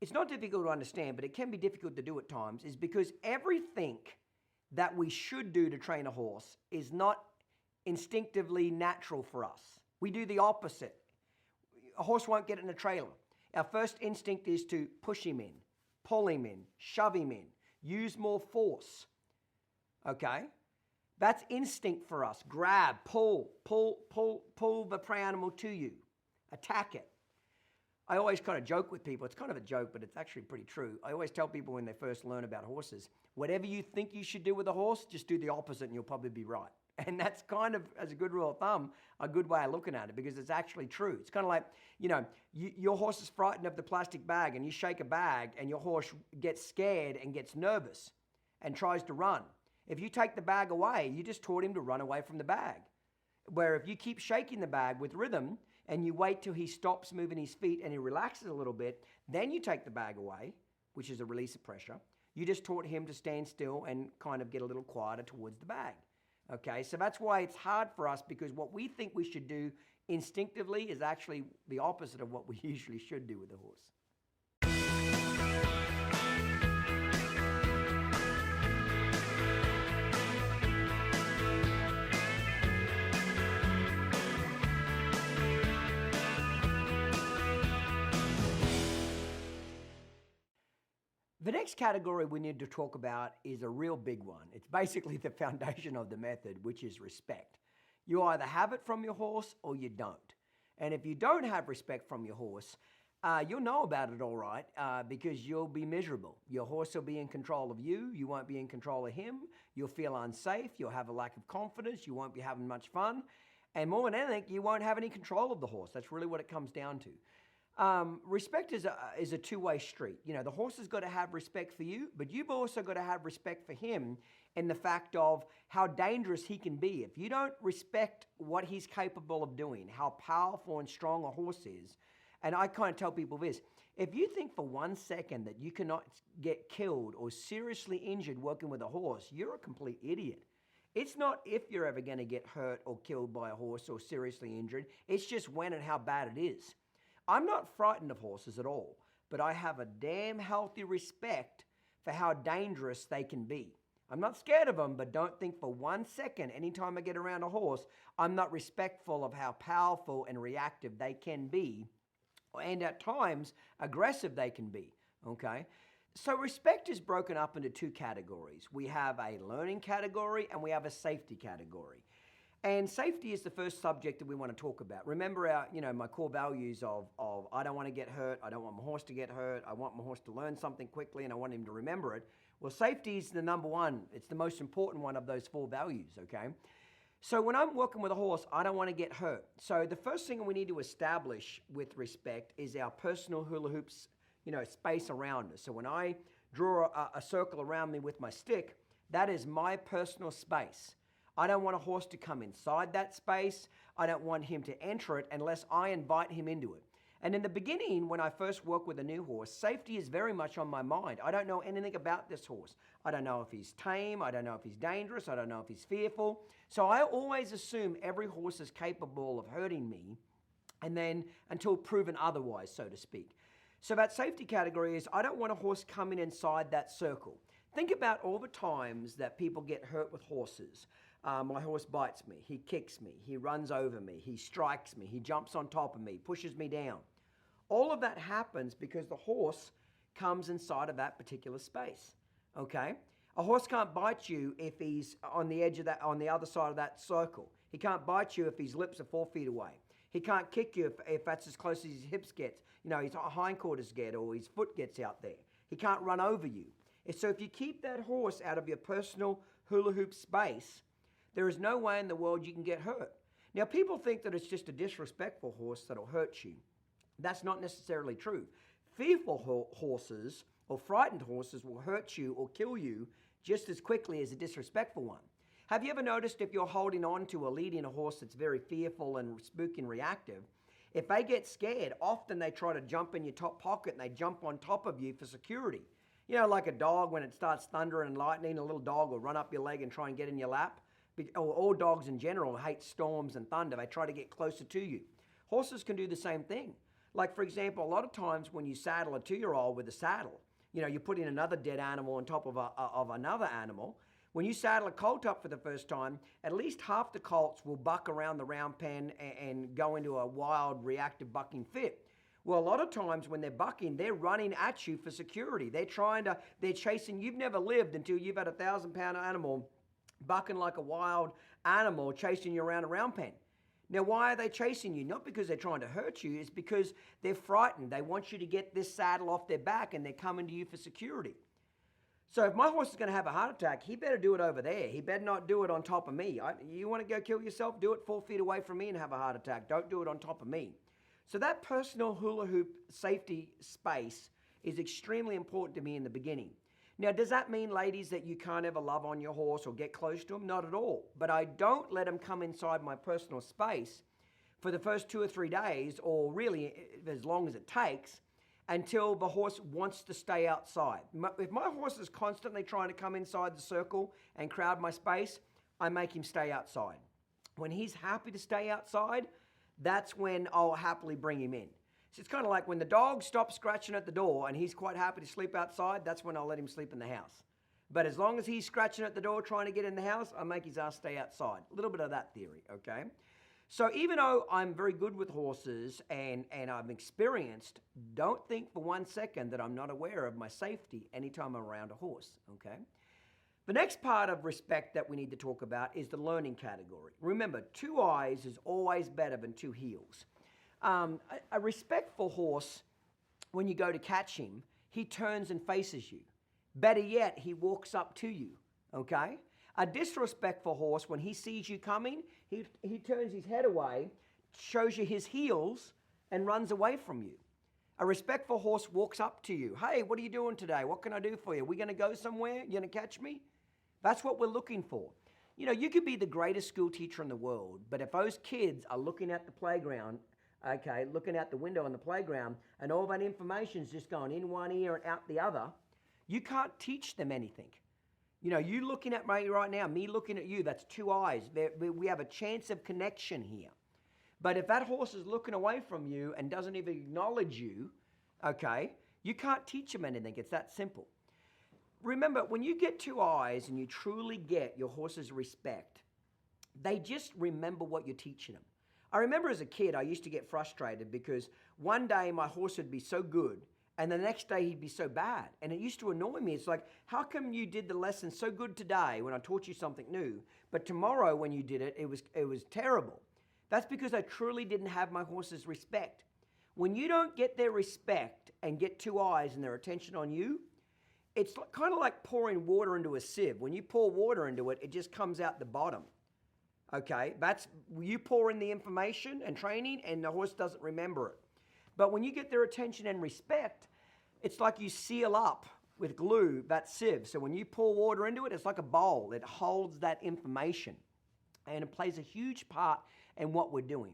it's not difficult to understand, but it can be difficult to do at times, is because everything that we should do to train a horse is not instinctively natural for us. We do the opposite. A horse won't get in a trailer. Our first instinct is to push him in, pull him in, shove him in, use more force. Okay? That's instinct for us. Grab, pull the prey animal to you, attack it. I always kind of joke with people. It's kind of a joke, but it's actually pretty true. I always tell people when they first learn about horses, whatever you think you should do with a horse, just do the opposite and you'll probably be right. And that's kind of, as a good rule of thumb, a good way of looking at it because it's actually true. It's kind of like, your horse is frightened of the plastic bag and you shake a bag and your horse gets scared and gets nervous and tries to run. If you take the bag away, you just taught him to run away from the bag. Where if you keep shaking the bag with rhythm and you wait till he stops moving his feet and he relaxes a little bit, then you take the bag away, which is a release of pressure. You just taught him to stand still and kind of get a little quieter towards the bag. Okay, so that's why it's hard for us because what we think we should do instinctively is actually the opposite of what we usually should do with the horse. The next category we need to talk about is a real big one. It's basically the foundation of the method, which is respect. You either have it from your horse or you don't. And if you don't have respect from your horse, you'll know about it all right because you'll be miserable. Your horse will be in control of you. You won't be in control of him. You'll feel unsafe. You'll have a lack of confidence. You won't be having much fun. And more than anything, you won't have any control of the horse. That's really what it comes down to. Respect is a two-way street. The horse has got to have respect for you, but you've also got to have respect for him in the fact of how dangerous he can be. If you don't respect what he's capable of doing, how powerful and strong a horse is, and I kind of tell people this, if you think for 1 second that you cannot get killed or seriously injured working with a horse, you're a complete idiot. It's not if you're ever going to get hurt or killed by a horse or seriously injured. It's just when and how bad it is. I'm not frightened of horses at all, but I have a damn healthy respect for how dangerous they can be. I'm not scared of them, but don't think for 1 second, anytime I get around a horse, I'm not respectful of how powerful and reactive they can be, and at times, aggressive they can be, okay? So respect is broken up into two categories. We have a learning category and we have a safety category. And safety is the first subject that we want to talk about. Remember my core values of I don't want to get hurt, I don't want my horse to get hurt, I want my horse to learn something quickly and I want him to remember it. Well, safety is the number one. It's the most important one of those four values, okay? So when I'm working with a horse, I don't want to get hurt. So the first thing we need to establish with respect is our personal hula hoops, space around us. So when I draw a circle around me with my stick, that is my personal space. I don't want a horse to come inside that space. I don't want him to enter it unless I invite him into it. And in the beginning, when I first work with a new horse, safety is very much on my mind. I don't know anything about this horse. I don't know if he's tame. I don't know if he's dangerous. I don't know if he's fearful. So I always assume every horse is capable of hurting me, and then until proven otherwise, so to speak. So that safety category is I don't want a horse coming inside that circle. Think about all the times that people get hurt with horses. My horse bites me, he kicks me, he runs over me, he strikes me, he jumps on top of me, pushes me down. All of that happens because the horse comes inside of that particular space, okay? A horse can't bite you if he's on the edge of that, on the other side of that circle. He can't bite you if his lips are 4 feet away. He can't kick you if that's as close as his hips get, his hindquarters get or his foot gets out there. He can't run over you. And so if you keep that horse out of your personal hula hoop space, there is no way in the world you can get hurt. Now, people think that it's just a disrespectful horse that'll hurt you. That's not necessarily true. Fearful horses or frightened horses will hurt you or kill you just as quickly as a disrespectful one. Have you ever noticed if you're holding on to or leading a horse that's very fearful and spooky and reactive, if they get scared, often they try to jump in your top pocket and they jump on top of you for security. Like a dog when it starts thundering and lightning, a little dog will run up your leg and try and get in your lap. All dogs in general hate storms and thunder. They try to get closer to you. Horses can do the same thing. Like, for example, a lot of times when you saddle a 2-year-old with a saddle, you're putting another dead animal on top of another animal. When you saddle a colt up for the first time, at least half the colts will buck around the round pen and go into a wild, reactive bucking fit. Well, a lot of times when they're bucking, they're running at you for security. They're chasing. You've never lived until you've had a 1,000-pound animal bucking like a wild animal, chasing you around a round pen. Now, why are they chasing you? Not because they're trying to hurt you, it's because they're frightened. They want you to get this saddle off their back and they're coming to you for security. So if my horse is going to have a heart attack, he better do it over there. He better not do it on top of me. You want to go kill yourself? Do it 4 feet away from me and have a heart attack. Don't do it on top of me. So that personal hula hoop safety space is extremely important to me in the beginning. Now, does that mean, ladies, that you can't ever love on your horse or get close to him? Not at all. But I don't let him come inside my personal space for the first 2 or 3 days, or really as long as it takes, until the horse wants to stay outside. If my horse is constantly trying to come inside the circle and crowd my space, I make him stay outside. When he's happy to stay outside, that's when I'll happily bring him in. So it's kind of like when the dog stops scratching at the door and he's quite happy to sleep outside, that's when I'll let him sleep in the house. But as long as he's scratching at the door trying to get in the house, I make his ass stay outside. A little bit of that theory, okay? So even though I'm very good with horses and I'm experienced, don't think for 1 second that I'm not aware of my safety anytime I'm around a horse, okay? The next part of respect that we need to talk about is the learning category. Remember, 2 eyes is always better than 2 heels. A respectful horse, when you go to catch him, he turns and faces you. Better yet, he walks up to you, okay? A disrespectful horse, when he sees you coming, he turns his head away, shows you his heels, and runs away from you. A respectful horse walks up to you. Hey, what are you doing today? What can I do for you? Are we going to go somewhere? You going to catch me? That's what we're looking for. You know, you could be the greatest school teacher in the world, but if those kids are looking at the playground, okay, looking out the window on the playground, and all that information's just going in one ear and out the other, you can't teach them anything. You know, you looking at me right now, me looking at you, that's 2 eyes. We have a chance of connection here. But if that horse is looking away from you and doesn't even acknowledge you, okay, you can't teach him anything. It's that simple. Remember, when you get 2 eyes and you truly get your horse's respect, they just remember what you're teaching them. I remember as a kid, I used to get frustrated because one day my horse would be so good and the next day he'd be so bad. And it used to annoy me. It's like, how come you did the lesson so good today when I taught you something new, but tomorrow when you did it, it was terrible? That's because I truly didn't have my horse's respect. When you don't get their respect and get 2 eyes and their attention on you, it's kind of like pouring water into a sieve. When you pour water into it, it just comes out the bottom. Okay, that's you pour in the information and training and the horse doesn't remember it. But when you get their attention and respect, it's like you seal up with glue that sieve. So when you pour water into it, it's like a bowl. It holds that information and it plays a huge part in what we're doing.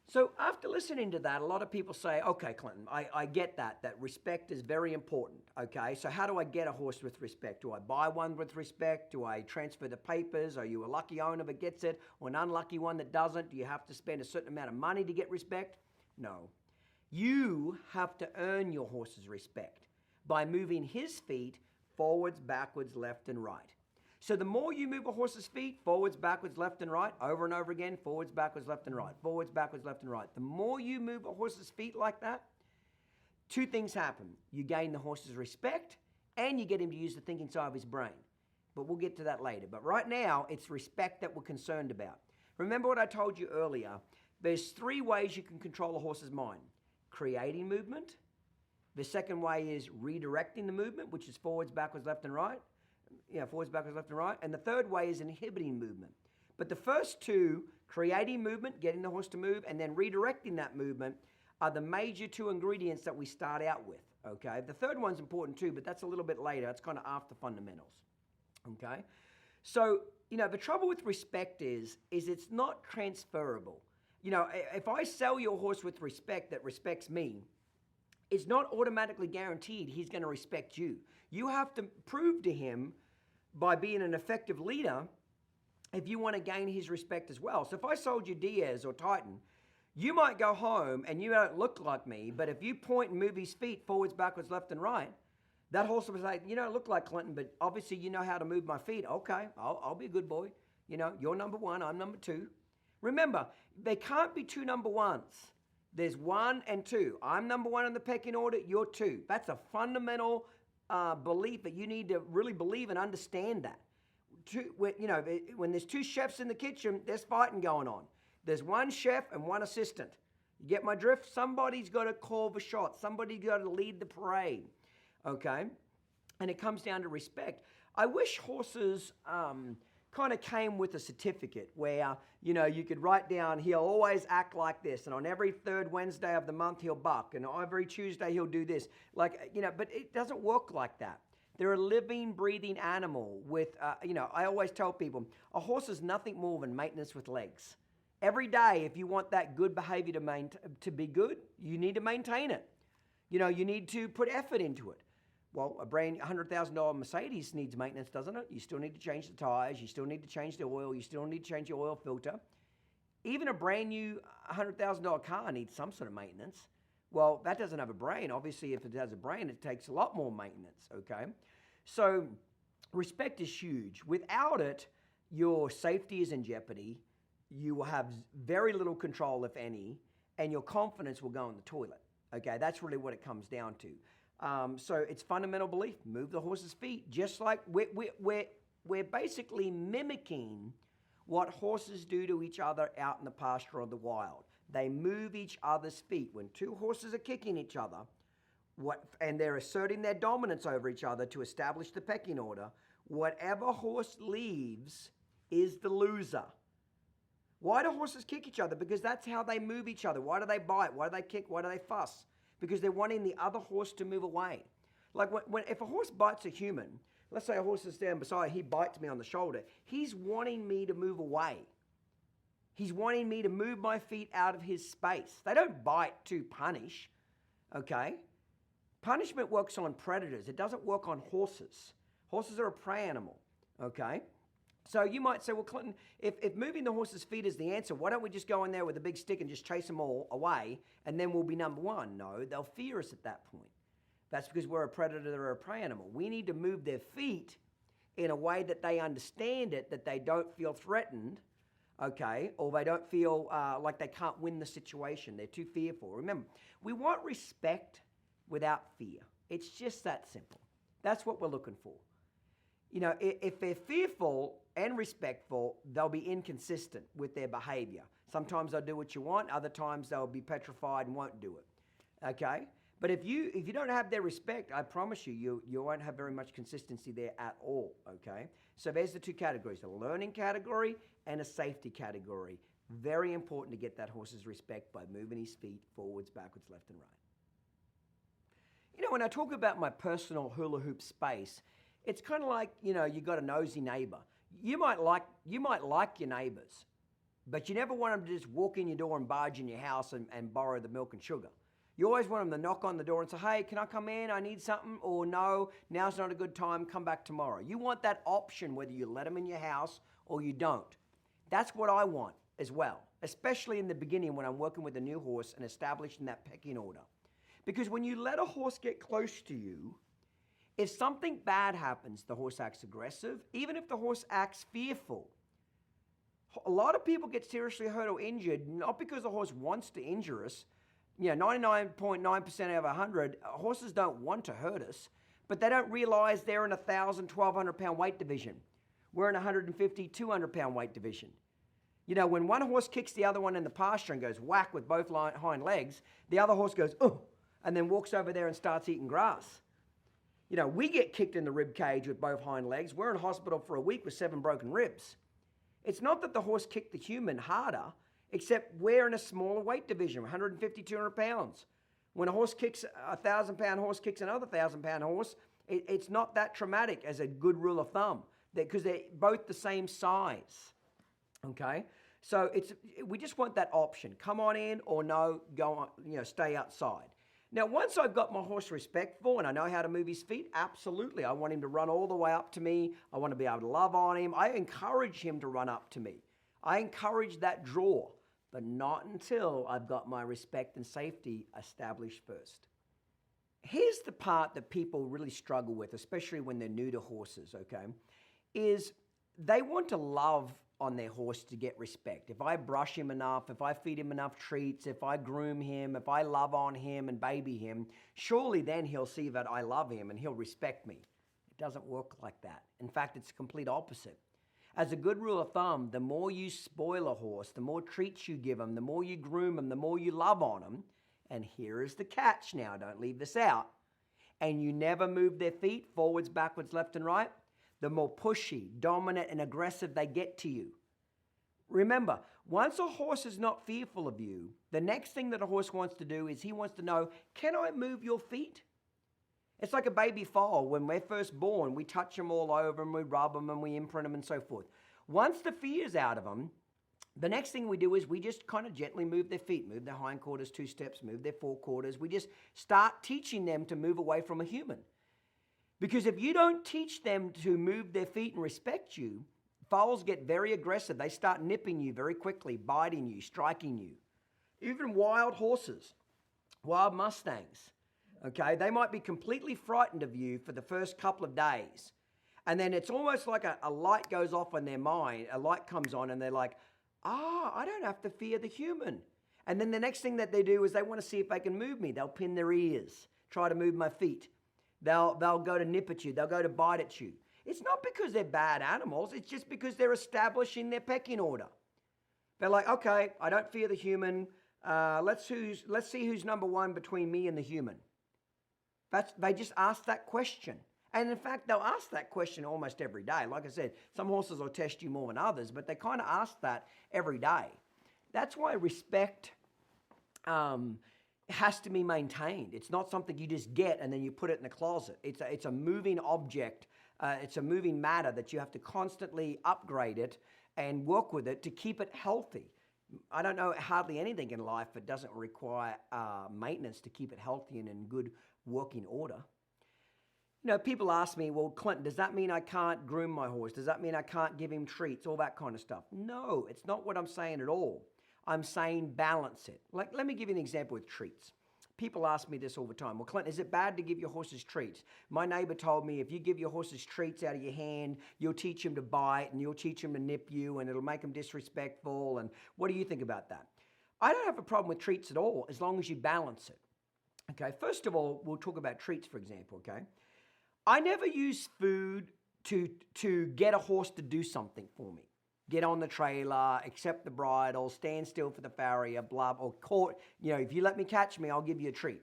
So after listening to that, a lot of people say, okay, Clinton, I get that respect is very important, okay? So how do I get a horse with respect? Do I buy one with respect? Do I transfer the papers? Are you a lucky owner that gets it or an unlucky one that doesn't? Do you have to spend a certain amount of money to get respect? No. You have to earn your horse's respect by moving his feet forwards, backwards, left, and right. So the more you move a horse's feet, forwards, backwards, left, and right, over and over again, forwards, backwards, left, and right, forwards, backwards, left, and right. The more you move a horse's feet like that, 2 things happen. You gain the horse's respect, and you get him to use the thinking side of his brain. But we'll get to that later. But right now, it's respect that we're concerned about. Remember what I told you earlier. There's 3 ways you can control a horse's mind. Creating movement. The second way is redirecting the movement, which is forwards, backwards, left, and right. Forwards, backwards, left, and right. And the third way is inhibiting movement. But the first 2, creating movement, getting the horse to move, and then redirecting that movement, are the major 2 ingredients that we start out with, okay? The third one's important too, but that's a little bit later. It's kind of after fundamentals, okay? So, the trouble with respect is it's not transferable. If I sell your horse with respect that respects me, it's not automatically guaranteed he's going to respect you. You have to prove to him by being an effective leader if you want to gain his respect as well. So if I sold you Diaz or Titan, you might go home and you don't look like me, but if you point and move his feet forwards, backwards, left, and right, that horse will say, you don't look like Clinton, but obviously you know how to move my feet. Okay, I'll be a good boy. You're number 1, I'm number 2. Remember, there can't be 2 number 1s. There's 1 and 2. I'm number 1 in the pecking order, you're 2. That's a fundamental belief that you need to really believe and understand that. when there's two chefs in the kitchen, there's fighting going on. There's one chef and one assistant. You get my drift? Somebody's got to call the shots. Somebody's got to lead the parade, okay? And it comes down to respect. I wish horses kind of came with a certificate where, you could write down, he'll always act like this, and on every third Wednesday of the month, he'll buck, and every Tuesday, he'll do this. But it doesn't work like that. They're a living, breathing animal with, I always tell people, a horse is nothing more than maintenance with legs. Every day, if you want that good behavior to be good, you need to maintain it. You need to put effort into it. Well, a brand $100,000 Mercedes needs maintenance, doesn't it? You still need to change the tires. You still need to change the oil. You still need to change your oil filter. Even a brand new $100,000 car needs some sort of maintenance. Well, that doesn't have a brain. Obviously, if it has a brain, it takes a lot more maintenance, okay? So respect is huge. Without it, your safety is in jeopardy. You will have very little control, if any, and your confidence will go in the toilet, okay? That's really what it comes down to. So it's fundamental belief. Move the horse's feet. Just like we're basically mimicking what horses do to each other out in the pasture or the wild. They move each other's feet. When two horses are kicking each other, and they're asserting their dominance over each other to establish the pecking order, whatever horse leaves is the loser. Why do horses kick each other? Because that's how they move each other. Why do they bite? Why do they kick? Why do they fuss? Because they're wanting the other horse to move away. Like if a horse bites a human, let's say a horse is standing beside, he bites me on the shoulder, he's wanting me to move away. He's wanting me to move my feet out of his space. They don't bite to punish, okay? Punishment works on predators. It doesn't work on horses. Horses are a prey animal, okay? So you might say, well, Clinton, if moving the horse's feet is the answer, why don't we just go in there with a big stick and just chase them all away, and then we'll be number one? No, they'll fear us at that point. That's because we're a predator or a prey animal. We need to move their feet in a way that they understand it, that they don't feel threatened, okay, or they don't feel like they can't win the situation. They're too fearful. Remember, we want respect without fear. It's just that simple. That's what we're looking for. If they're fearful and respectful, they'll be inconsistent with their behavior. Sometimes they'll do what you want. Other times they'll be petrified and won't do it, okay? But if you don't have their respect, I promise you won't have very much consistency there at all, okay? So there's the two categories, a learning category and a safety category. Very important to get that horse's respect by moving his feet forwards, backwards, left, and right. When I talk about my personal hula hoop space, it's kind of like, you got a nosy neighbor. You might like your neighbors, but you never want them to just walk in your door and barge in your house and borrow the milk and sugar. You always want them to knock on the door and say, hey, can I come in? I need something. Or no, now's not a good time. Come back tomorrow. You want that option whether you let them in your house or you don't. That's what I want as well, especially in the beginning when I'm working with a new horse and establishing that pecking order. Because when you let a horse get close to you, if something bad happens, the horse acts aggressive, even if the horse acts fearful. A lot of people get seriously hurt or injured, not because the horse wants to injure us. 99.9% out of 100, horses don't want to hurt us, but they don't realize they're in 1,000, 1,200 pound weight division. We're in 150, 200 pound weight division. When one horse kicks the other one in the pasture and goes whack with both hind legs, the other horse goes, oh, and then walks over there and starts eating grass. We get kicked in the rib cage with both hind legs. We're in hospital for a week with 7 broken ribs. It's not that the horse kicked the human harder, except we're in a smaller weight division, 150, 200 pounds. When a horse kicks, 1,000 pound horse kicks another 1,000 pound horse, it's not that traumatic as a good rule of thumb, because they're both the same size, okay? So we just want that option. Come on in or no, go on, stay outside. Now, once I've got my horse respectful and I know how to move his feet, absolutely. I want him to run all the way up to me. I want to be able to love on him. I encourage him to run up to me. I encourage that draw, but not until I've got my respect and safety established first. Here's the part that people really struggle with, especially when they're new to horses, okay, is they want to love on their horse to get respect. If I brush him enough, if I feed him enough treats, if I groom him, if I love on him and baby him, surely then he'll see that I love him and he'll respect me. It doesn't work like that. In fact, it's the complete opposite. As a good rule of thumb, the more you spoil a horse, the more treats you give them, the more you groom them, the more you love on them, and here is the catch now, don't leave this out, and you never move their feet forwards, backwards, left and right, the more pushy, dominant, and aggressive they get to you. Remember, once a horse is not fearful of you, the next thing that a horse wants to do is he wants to know, can I move your feet? It's like a baby foal. When we're first born, we touch them all over and we rub them and we imprint them and so forth. Once the fear's out of them, the next thing we do is we just kind of gently move their feet, move their hindquarters 2 steps, move their forequarters. We just start teaching them to move away from a human. Because if you don't teach them to move their feet and respect you, foals get very aggressive. They start nipping you very quickly, biting you, striking you. Even wild horses, wild Mustangs, okay, they might be completely frightened of you for the first couple of days. And then it's almost like a light goes off in their mind, a light comes on and they're like, I don't have to fear the human. And then the next thing that they do is they want to see if they can move me. They'll pin their ears, try to move my feet. They'll go to nip at you. They'll go to bite at you. It's not because they're bad animals. It's just because they're establishing their pecking order. They're like, okay, I don't fear the human. Let's see who's number one between me and the human. They just ask that question. And in fact, they'll ask that question almost every day. Like I said, some horses will test you more than others, but they kind of ask that every day. That's why respect has to be maintained. It's not something you just get and then you put it in the closet. It's a moving object. It's a moving matter that you have to constantly upgrade it and work with it to keep it healthy. I don't know hardly anything in life that doesn't require maintenance to keep it healthy and in good working order. You know, people ask me, well, Clinton, does that mean I can't groom my horse? Does that mean I can't give him treats? All that kind of stuff. No, it's not what I'm saying at all. I'm saying balance it. Like, let me give you an example with treats. People ask me this all the time. Well, Clinton, is it bad to give your horses treats? My neighbor told me if you give your horses treats out of your hand, you'll teach them to bite and you'll teach them to nip you and it'll make them disrespectful. And what do you think about that? I don't have a problem with treats at all as long as you balance it. Okay, first of all, we'll talk about treats, for example, okay? I never use food to get a horse to do something for me. Get on the trailer, accept the bridle, stand still for the farrier, blah, or court. You know, if you let me catch me, I'll give you a treat.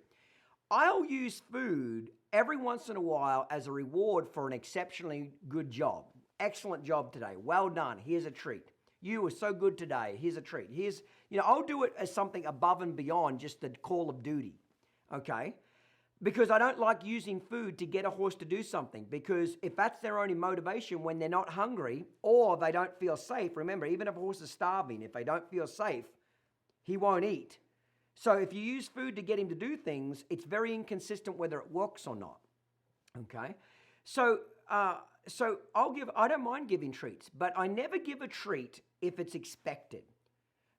I'll use food every once in a while as a reward for an exceptionally good job. Excellent job today. Well done. Here's a treat. You were so good today. Here's a treat. I'll do it as something above and beyond just the call of duty. Okay? Because I don't like using food to get a horse to do something. Because if that's their only motivation when they're not hungry or they don't feel safe, remember, even if a horse is starving, if they don't feel safe, he won't eat. So if you use food to get him to do things, it's very inconsistent whether it works or not. Okay? So I don't mind giving treats, but I never give a treat if it's expected.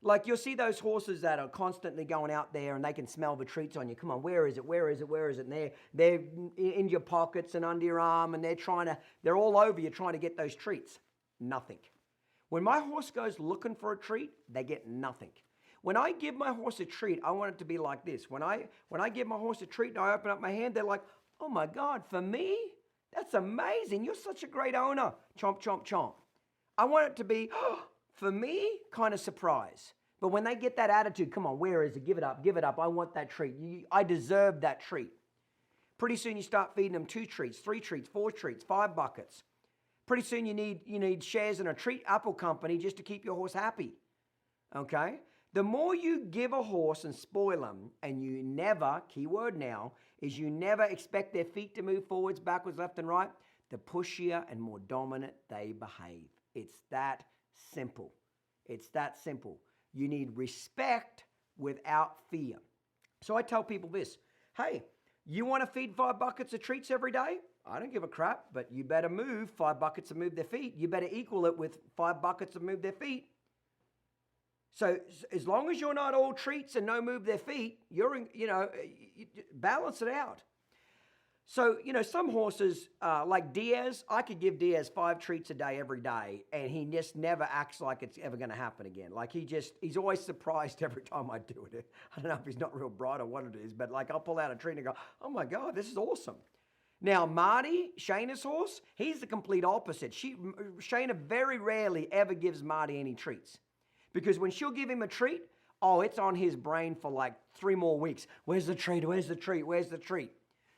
Like you'll see those horses that are constantly going out there and they can smell the treats on you. Come on, where is it? Where is it? Where is it? And they're in your pockets and under your arm and they're all over you trying to get those treats. Nothing. When my horse goes looking for a treat, they get nothing. When I give my horse a treat, I want it to be like this. When I give my horse a treat and I open up my hand, they're like, oh my God, for me? That's amazing. You're such a great owner. Chomp, chomp, chomp. I want it to be, oh, for me, kind of surprise. But when they get that attitude, come on, where is it? Give it up, give it up. I want that treat. I deserve that treat. Pretty soon you start feeding them 2 treats, 3 treats, 4 treats, 5 buckets. Pretty soon you need shares in a treat apple company just to keep your horse happy. Okay? The more you give a horse and spoil them, and you never, keyword now, is you never expect their feet to move forwards, backwards, left and right, the pushier and more dominant they behave. It's that simple. It's that simple. You need respect without fear. So I tell people this, hey, you want to feed 5 buckets of treats every day? I don't give a crap, but you better move 5 buckets and move their feet. You better equal it with 5 buckets and move their feet. So as long as you're not all treats and no move their feet, balance it out. So, some horses, like Diaz, I could give Diaz 5 treats a day every day, and he just never acts like it's ever going to happen again. Like he's always surprised every time I do it. I don't know if he's not real bright or what it is, but like I'll pull out a treat and go, oh my God, this is awesome. Now, Marty, Shayna's horse, he's the complete opposite. Shayna very rarely ever gives Marty any treats. Because when she'll give him a treat, oh, it's on his brain for like 3 more weeks. Where's the treat? Where's the treat? Where's the treat?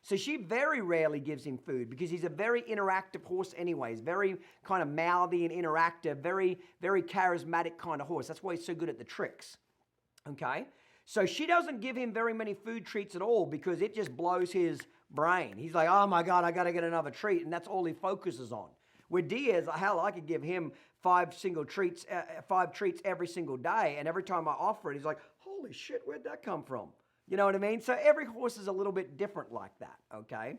So she very rarely gives him food because he's a very interactive horse anyways, very kind of mouthy and interactive, very, very charismatic kind of horse. That's why he's so good at the tricks, okay? So she doesn't give him very many food treats at all because it just blows his brain. He's like, oh my God, I got to get another treat, and that's all he focuses on. With Diaz, hell, I could give him 5 treats every single day, and every time I offer it, he's like, holy shit, where'd that come from? You know what I mean? So every horse is a little bit different like that, okay?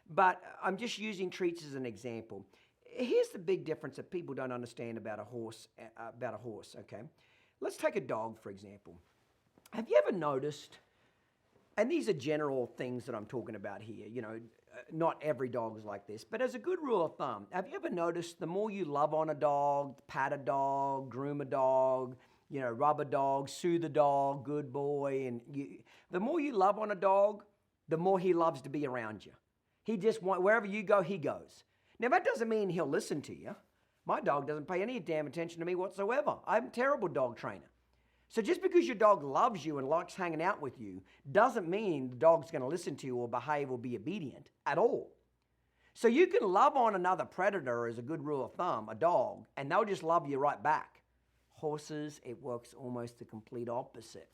But I'm just using treats as an example. Here's the big difference that people don't understand about a horse, okay? Let's take a dog, for example. Have you ever noticed, and these are general things that I'm talking about here, you know, not every dog is like this, but as a good rule of thumb, have you ever noticed the more you love on a dog, pat a dog, groom a dog, you know, rub a dog, soothe a dog, good boy, and the more you love on a dog, the more he loves to be around you. He just wants, wherever you go, he goes. Now, that doesn't mean he'll listen to you. My dog doesn't pay any damn attention to me whatsoever. I'm a terrible dog trainer. So just because your dog loves you and likes hanging out with you doesn't mean the dog's going to listen to you or behave or be obedient at all. So you can love on another predator as a good rule of thumb, a dog, and they'll just love you right back. Horses, it works almost the complete opposite.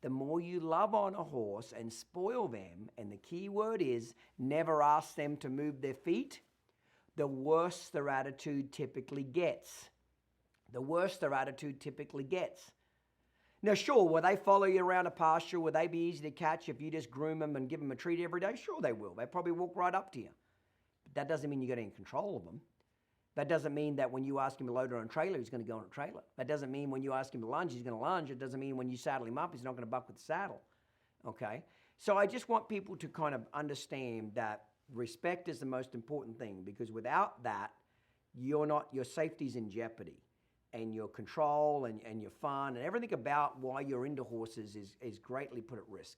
The more you love on a horse and spoil them, and the key word is never ask them to move their feet, the worse their attitude typically gets. The worse their attitude typically gets. Now, sure, will they follow you around a pasture? Will they be easy to catch if you just groom them and give them a treat every day? Sure they will. They probably walk right up to you. But that doesn't mean you got any control of them. That doesn't mean that when you ask him to load on a trailer, he's going to go on a trailer. That doesn't mean when you ask him to lunge, he's going to lunge. It doesn't mean when you saddle him up, he's not going to buck with the saddle, okay? So I just want people to kind of understand that respect is the most important thing, because without that, your safety's in jeopardy, and your control and your fun and everything about why you're into horses is greatly put at risk.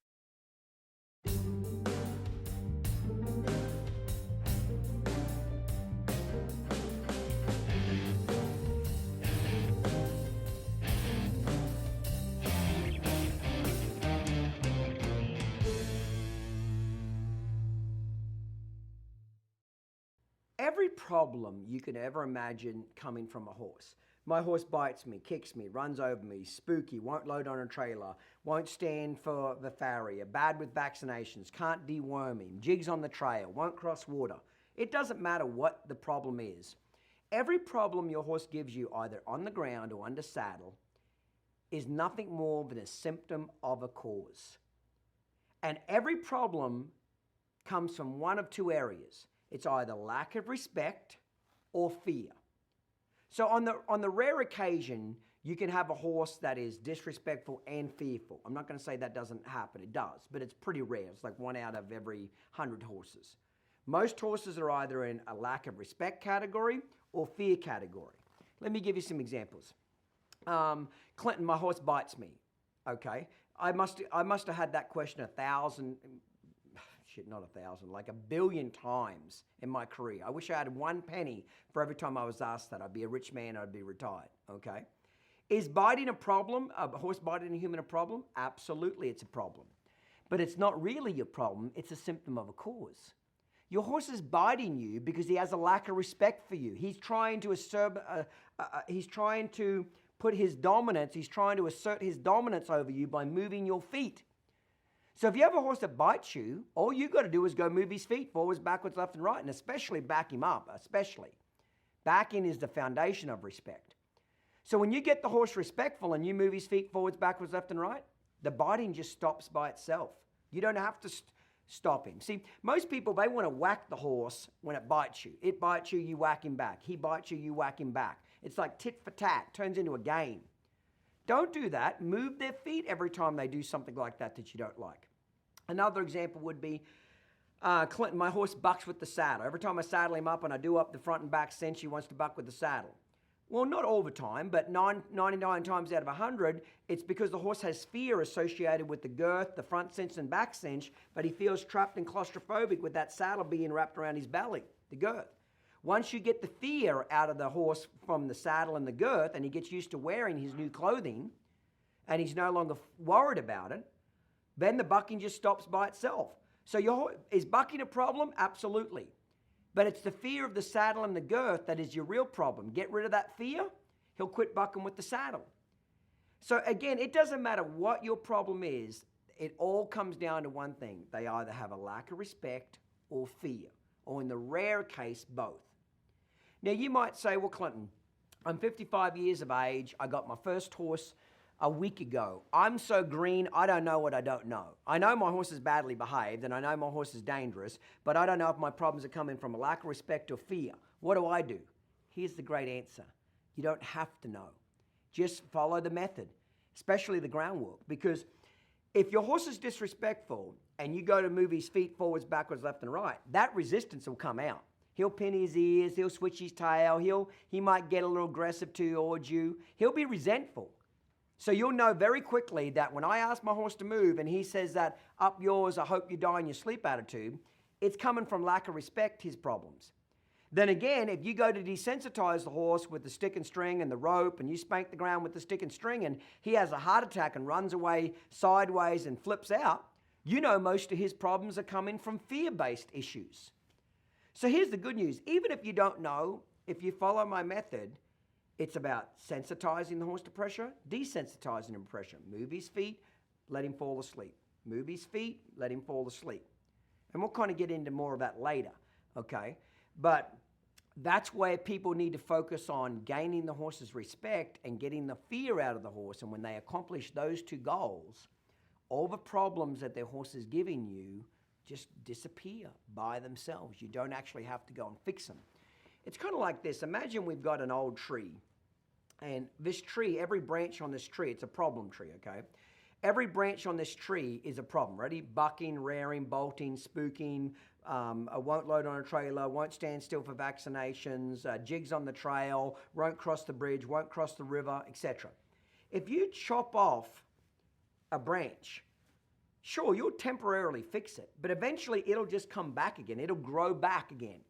Every problem you can ever imagine coming from a horse. My horse bites me, kicks me, runs over me, spooky, won't load on a trailer, won't stand for the farrier, bad with vaccinations, can't deworm him, jigs on the trail, won't cross water. It doesn't matter what the problem is. Every problem your horse gives you either on the ground or under saddle is nothing more than a symptom of a cause. And every problem comes from one of 2 areas. It's either lack of respect or fear. So on the rare occasion, you can have a horse that is disrespectful and fearful. I'm not going to say that doesn't happen. It does, but it's pretty rare. It's like 1 out of every 100 horses. Most horses are either in a lack of respect category or fear category. Let me give you some examples. Clinton, my horse bites me. Okay, I must have had that question 1,000. Not 1,000, like 1 billion times in my career. I wish I had 1 penny for every time I was asked that. I'd be a rich man, I'd be retired, okay? Is biting a problem, a horse biting a human a problem? Absolutely, it's a problem. But it's not really your problem, it's a symptom of a cause. Your horse is biting you because he has a lack of respect for you. He's trying to assert his dominance over you by moving your feet. So if you have a horse that bites you, all you got to do is go move his feet forwards, backwards, left, and right, and especially back him up, especially. Backing is the foundation of respect. So when you get the horse respectful and you move his feet forwards, backwards, left, and right, the biting just stops by itself. You don't have to stop him. See, most people, they want to whack the horse when it bites you. It bites you, you whack him back. He bites you, you whack him back. It's like tit for tat, turns into a game. Don't do that. Move their feet every time they do something like that you don't like. Another example would be Clinton, my horse bucks with the saddle. Every time I saddle him up and I do up the front and back cinch, he wants to buck with the saddle. Well, not all the time, but 99 times out of 100, it's because the horse has fear associated with the girth, the front cinch and back cinch, but he feels trapped and claustrophobic with that saddle being wrapped around his belly, the girth. Once you get the fear out of the horse from the saddle and the girth, and he gets used to wearing his new clothing, and he's no longer worried about it, then the bucking just stops by itself. So is bucking a problem? Absolutely. But it's the fear of the saddle and the girth that is your real problem. Get rid of that fear, he'll quit bucking with the saddle. So again, it doesn't matter what your problem is, it all comes down to one thing. They either have a lack of respect or fear, or in the rare case, both. Now you might say, well, Clinton, I'm 55 years of age, I got my first horse a week ago. I'm so green, I don't know what I don't know. I know my horse is badly behaved, and I know my horse is dangerous, but I don't know if my problems are coming from a lack of respect or fear. What do? Here's the great answer. You don't have to know. Just follow the method, especially the groundwork, because if your horse is disrespectful and you go to move his feet forwards, backwards, left, and right, that resistance will come out. He'll pin his ears, he'll switch his tail, he might get a little aggressive towards you, he'll be resentful. So you'll know very quickly that when I ask my horse to move and he says that up yours, I hope you die in your sleep attitude, it's coming from lack of respect, his problems. Then again, if you go to desensitize the horse with the stick and string and the rope and you spank the ground with the stick and string and he has a heart attack and runs away sideways and flips out, you know most of his problems are coming from fear-based issues. So here's the good news. Even if you don't know, if you follow my method, it's about sensitizing the horse to pressure, desensitizing him to pressure. Move his feet, let him fall asleep. Move his feet, let him fall asleep. And we'll kind of get into more of that later, okay? But that's where people need to focus on gaining the horse's respect and getting the fear out of the horse. And when they accomplish those two goals, all the problems that their horse is giving you just disappear by themselves. You don't actually have to go and fix them. It's kind of like this. Imagine we've got an old tree, and this tree, every branch on this tree, it's a problem tree, okay? Every branch on this tree is a problem. Ready? Bucking, rearing, bolting, spooking, won't load on a trailer, won't stand still for vaccinations, jigs on the trail, won't cross the bridge, won't cross the river, etc. If you chop off a branch, sure, you'll temporarily fix it, but eventually it'll just come back again. It'll grow back again.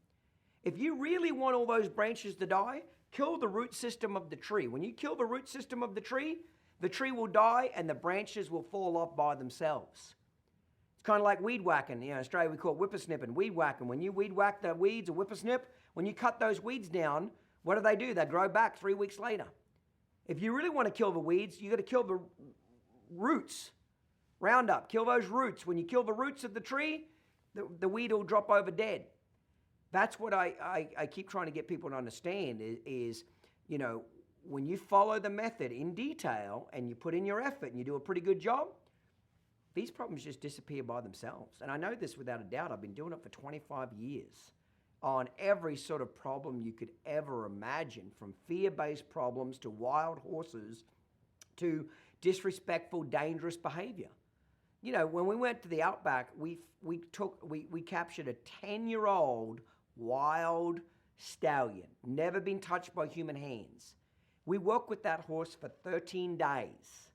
If you really want all those branches to die, kill the root system of the tree. When you kill the root system of the tree will die and the branches will fall off by themselves. It's kind of like weed whacking. In Australia we call it whippersnipping, weed whacking. When you weed whack the weeds or whippersnip, when you cut those weeds down, what do? They grow back 3 weeks later. If you really want to kill the weeds, you got to kill the roots. Roundup, kill those roots. When you kill the roots of the tree, the weed will drop over dead. That's what I keep trying to get people to understand is, when you follow the method in detail and you put in your effort and you do a pretty good job, these problems just disappear by themselves. And I know this without a doubt. I've been doing it for 25 years on every sort of problem you could ever imagine, from fear-based problems to wild horses to disrespectful, dangerous behavior. When we went to the Outback, we captured a 10-year-old wild stallion, never been touched by human hands. We worked with that horse for 13 days.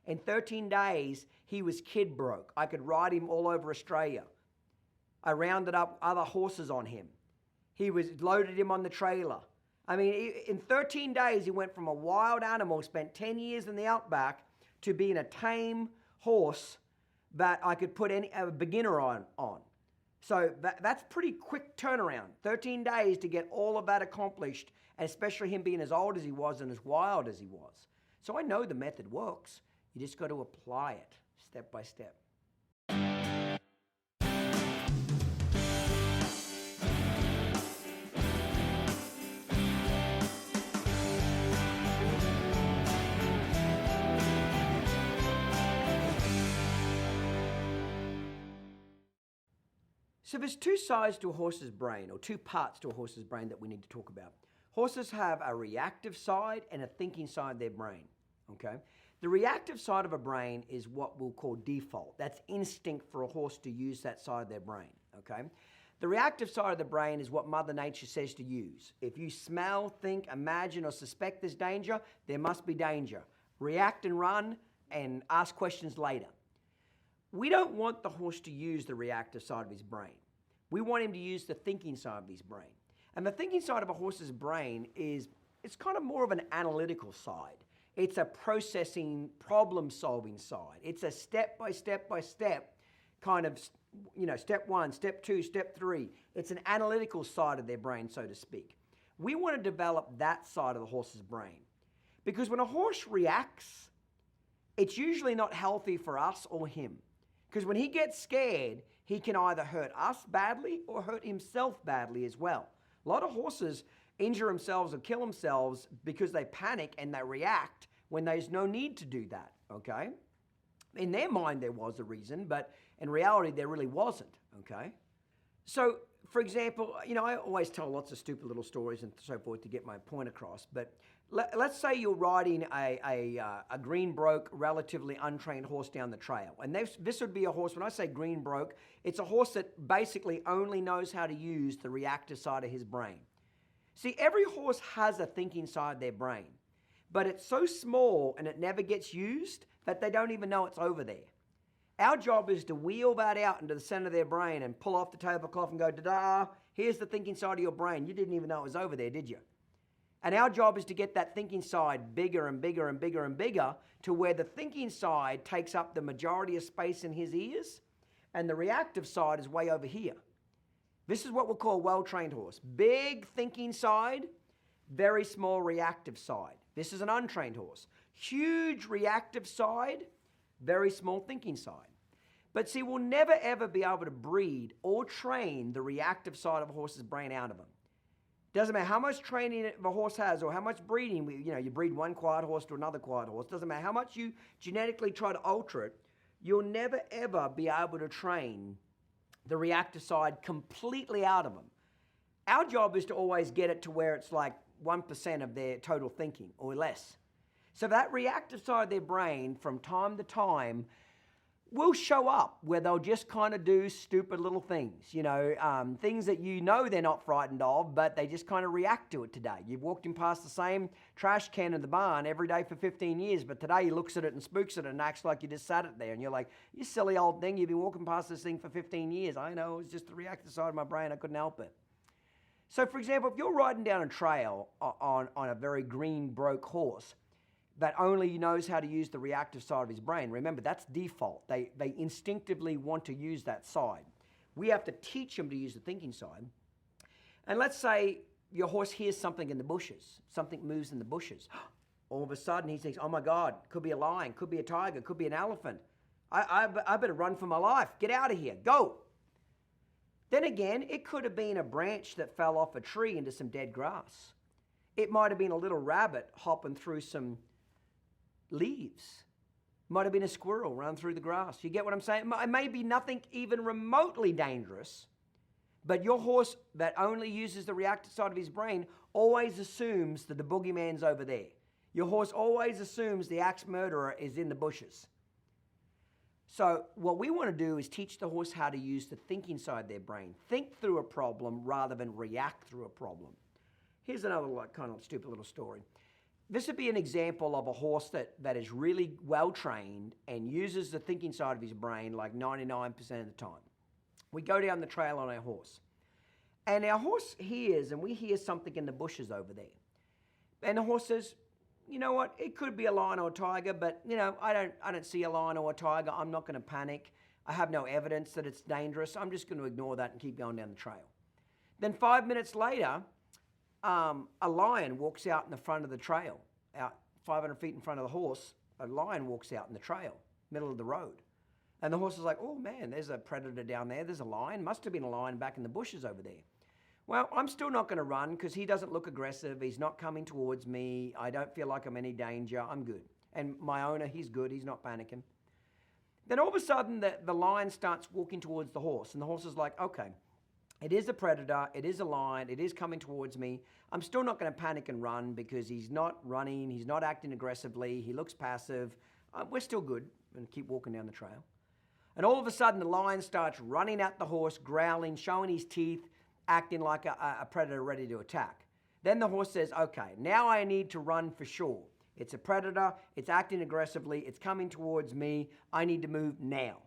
In 13 days, he was kid broke. I could ride him all over Australia. I rounded up other horses on him. Loaded him on the trailer. I mean, in 13 days, he went from a wild animal, spent 10 years in the Outback, to being a tame horse that I could put a beginner on. So that's pretty quick turnaround. 13 days to get all of that accomplished, and especially him being as old as he was and as wild as he was. So I know the method works. You just got to apply it step by step. So there's two sides to a horse's brain, or two parts to a horse's brain that we need to talk about. Horses have a reactive side and a thinking side of their brain, okay? The reactive side of a brain is what we'll call default. That's instinct for a horse to use that side of their brain, okay? The reactive side of the brain is what Mother Nature says to use. If you smell, think, imagine, or suspect there's danger, there must be danger. React and run and ask questions later. We don't want the horse to use the reactive side of his brain. We want him to use the thinking side of his brain. And the thinking side of a horse's brain it's kind of more of an analytical side. It's a processing, problem-solving side. It's a step-by-step kind of, step 1, step 2, step 3. It's an analytical side of their brain, so to speak. We want to develop that side of the horse's brain. Because when a horse reacts, it's usually not healthy for us or him. Because when he gets scared, he can either hurt us badly or hurt himself badly as well. A lot of horses injure themselves or kill themselves because they panic and they react when there's no need to do that, okay? In their mind, there was a reason, but in reality, there really wasn't, okay? So, for example, I always tell lots of stupid little stories and so forth to get my point across, but let's say you're riding a green broke, relatively untrained horse down the trail. And this would be a horse, when I say green broke, it's a horse that basically only knows how to use the reactive side of his brain. See, every horse has a thinking side of their brain, but it's so small and it never gets used that they don't even know it's over there. Our job is to wheel that out into the center of their brain and pull off the tablecloth and go, da-da, here's the thinking side of your brain. You didn't even know it was over there, did you? And our job is to get that thinking side bigger and bigger and bigger and bigger to where the thinking side takes up the majority of space in his ears and the reactive side is way over here. This is what we'll call a well-trained horse. Big thinking side, very small reactive side. This is an untrained horse. Huge reactive side, very small thinking side. But see, we'll never ever be able to breed or train the reactive side of a horse's brain out of him. Doesn't matter how much training a horse has or how much breeding, you breed one quiet horse to another quiet horse. Doesn't matter how much you genetically try to alter it, you'll never ever be able to train the reactive side completely out of them. Our job is to always get it to where it's like 1% of their total thinking or less. So that reactive side of their brain from time to time will show up where they'll just kind of do stupid little things, things that they're not frightened of, but they just kind of react to it today. You've walked him past the same trash can in the barn every day for 15 years, but today he looks at it and spooks at it and acts like you just sat it there. And you're like, you silly old thing, you've been walking past this thing for 15 years. I know, it was just the reactive side of my brain. I couldn't help it. So, for example, if you're riding down a trail on a very green, broke horse, that only knows how to use the reactive side of his brain. Remember, that's default. They instinctively want to use that side. We have to teach him to use the thinking side. And let's say your horse hears something in the bushes. Something moves in the bushes. All of a sudden he thinks, oh my God, could be a lion, could be a tiger, could be an elephant. I better run for my life. Get out of here. Go. Then again, it could have been a branch that fell off a tree into some dead grass. It might have been a little rabbit hopping through some leaves. Might have been a squirrel running through the grass. You get what I'm saying? It may be nothing even remotely dangerous, but your horse that only uses the reactive side of his brain always assumes that the boogeyman's over there. Your horse always assumes the axe murderer is in the bushes. So what we want to do is teach the horse how to use the thinking side of their brain. Think through a problem rather than react through a problem. Here's another kind of stupid little story. This would be an example of a horse that is really well trained and uses the thinking side of his brain like 99% of the time. We go down the trail on our horse. And our horse hears, and we hear something in the bushes over there. And the horse says, you know what, it could be a lion or a tiger, but I don't see a lion or a tiger. I'm not going to panic. I have no evidence that it's dangerous. I'm just going to ignore that and keep going down the trail. Then 5 minutes later, a lion walks out in the front of the trail, out 500 feet in front of the horse. A lion walks out in the trail, middle of the road. And the horse is like, oh man, there's a predator down there. There's a lion. Must have been a lion back in the bushes over there. Well, I'm still not going to run because he doesn't look aggressive. He's not coming towards me. I don't feel like I'm in any danger. I'm good. And my owner, he's good. He's not panicking. Then all of a sudden, the lion starts walking towards the horse. And the horse is like, okay, it is a predator. It is a lion. It is coming towards me. I'm still not going to panic and run because he's not running. He's not acting aggressively. He looks passive. We're still good and keep walking down the trail. And all of a sudden, the lion starts running at the horse, growling, showing his teeth, acting like a predator ready to attack. Then the horse says, okay, now I need to run for sure. It's a predator. It's acting aggressively. It's coming towards me. I need to move now.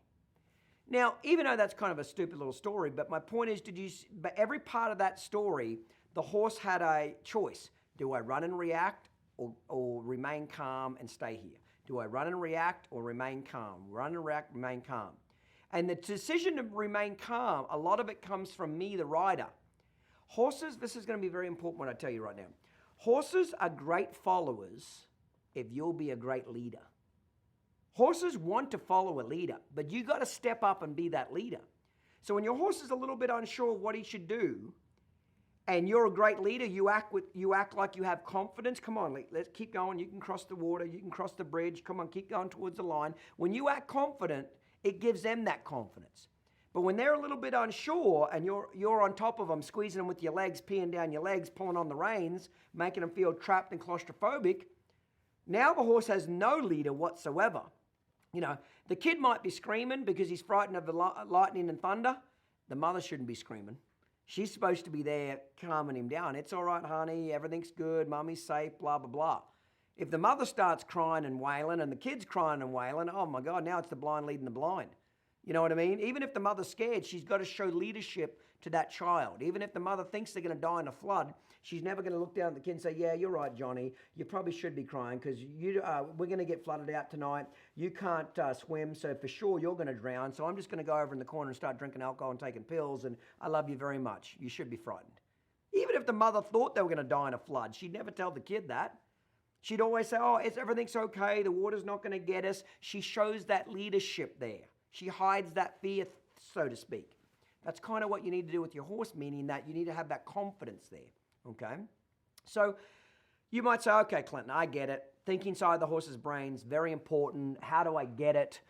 Now, even though that's kind of a stupid little story, but my point is, but every part of that story, the horse had a choice. Do I run and react or remain calm and stay here? Do I run and react or remain calm? Run and react, remain calm. And the decision to remain calm, a lot of it comes from me, the rider. Horses, this is going to be very important what I tell you right now. Horses are great followers if you'll be a great leader. Horses want to follow a leader, but you got to step up and be that leader. So when your horse is a little bit unsure of what he should do, and you're a great leader, you act like you have confidence. Come on, let's keep going. You can cross the water. You can cross the bridge. Come on, keep going towards the line. When you act confident, it gives them that confidence. But when they're a little bit unsure and you're on top of them, squeezing them with your legs, peeing down your legs, pulling on the reins, making them feel trapped and claustrophobic, now the horse has no leader whatsoever. You know, the kid might be screaming because he's frightened of the lightning and thunder. The mother shouldn't be screaming. She's supposed to be there calming him down. It's all right, honey. Everything's good. Mommy's safe, blah, blah, blah. If the mother starts crying and wailing and the kid's crying and wailing, oh my God, now it's the blind leading the blind. You know what I mean? Even if the mother's scared, she's got to show leadership to that child. Even if the mother thinks they're going to die in a flood, she's never going to look down at the kid and say, yeah, you're right, Johnny. You probably should be crying because we're going to get flooded out tonight. You can't swim, so for sure you're going to drown. So I'm just going to go over in the corner and start drinking alcohol and taking pills, and I love you very much. You should be frightened. Even if the mother thought they were going to die in a flood, she'd never tell the kid that. She'd always say, oh, everything's okay. The water's not going to get us. She shows that leadership there. She hides that fear, so to speak. That's kind of what you need to do with your horse, meaning that you need to have that confidence there, okay? So you might say, okay, Clinton, I get it. Thinking inside the horse's brain's very important. How do I get it?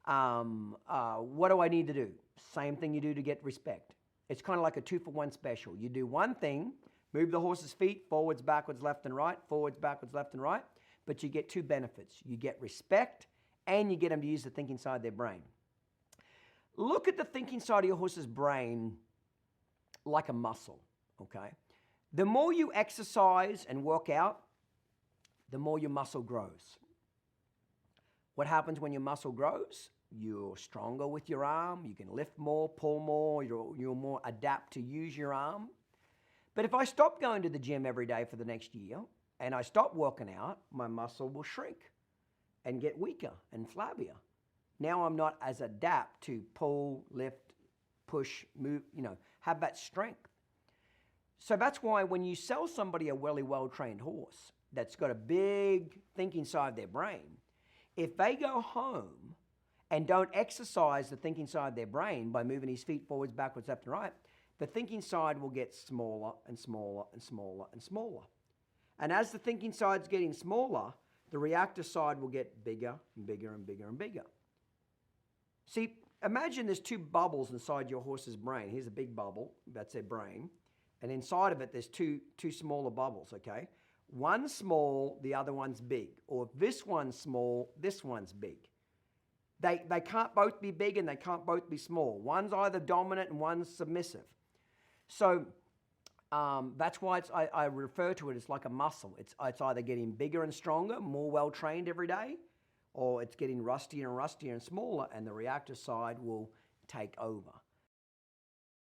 What do I need to do? Same thing you do to get respect. It's kind of like a 2-for-1 special. You do one thing, move the horse's feet forwards, backwards, left and right, forwards, backwards, left and right, but you get 2 benefits. You get respect and you get them to use the thinking side of their brain. Look at the thinking side of your horse's brain like a muscle, okay? The more you exercise and work out, the more your muscle grows. What happens when your muscle grows? You're stronger with your arm. You can lift more, pull more. You're more adapt to use your arm. But if I stop going to the gym every day for the next year and I stop working out, my muscle will shrink and get weaker and flabbier. Now I'm not as adept to pull, lift, push, move, have that strength. So that's why when you sell somebody a really well-trained horse that's got a big thinking side of their brain, if they go home and don't exercise the thinking side of their brain by moving his feet forwards, backwards, left and right, the thinking side will get smaller and smaller and smaller and smaller. And as the thinking side's getting smaller, the reactive side will get bigger and bigger and bigger and bigger. See, imagine there's 2 bubbles inside your horse's brain. Here's a big bubble, that's their brain. And inside of it, there's two smaller bubbles, okay? One's small, the other one's big. Or if this one's small, this one's big. They can't both be big and they can't both be small. One's either dominant and one's submissive. So that's why I refer to it as like a muscle. It's either getting bigger and stronger, more well-trained every day, or it's getting rustier and rustier and smaller, and the reactive side will take over.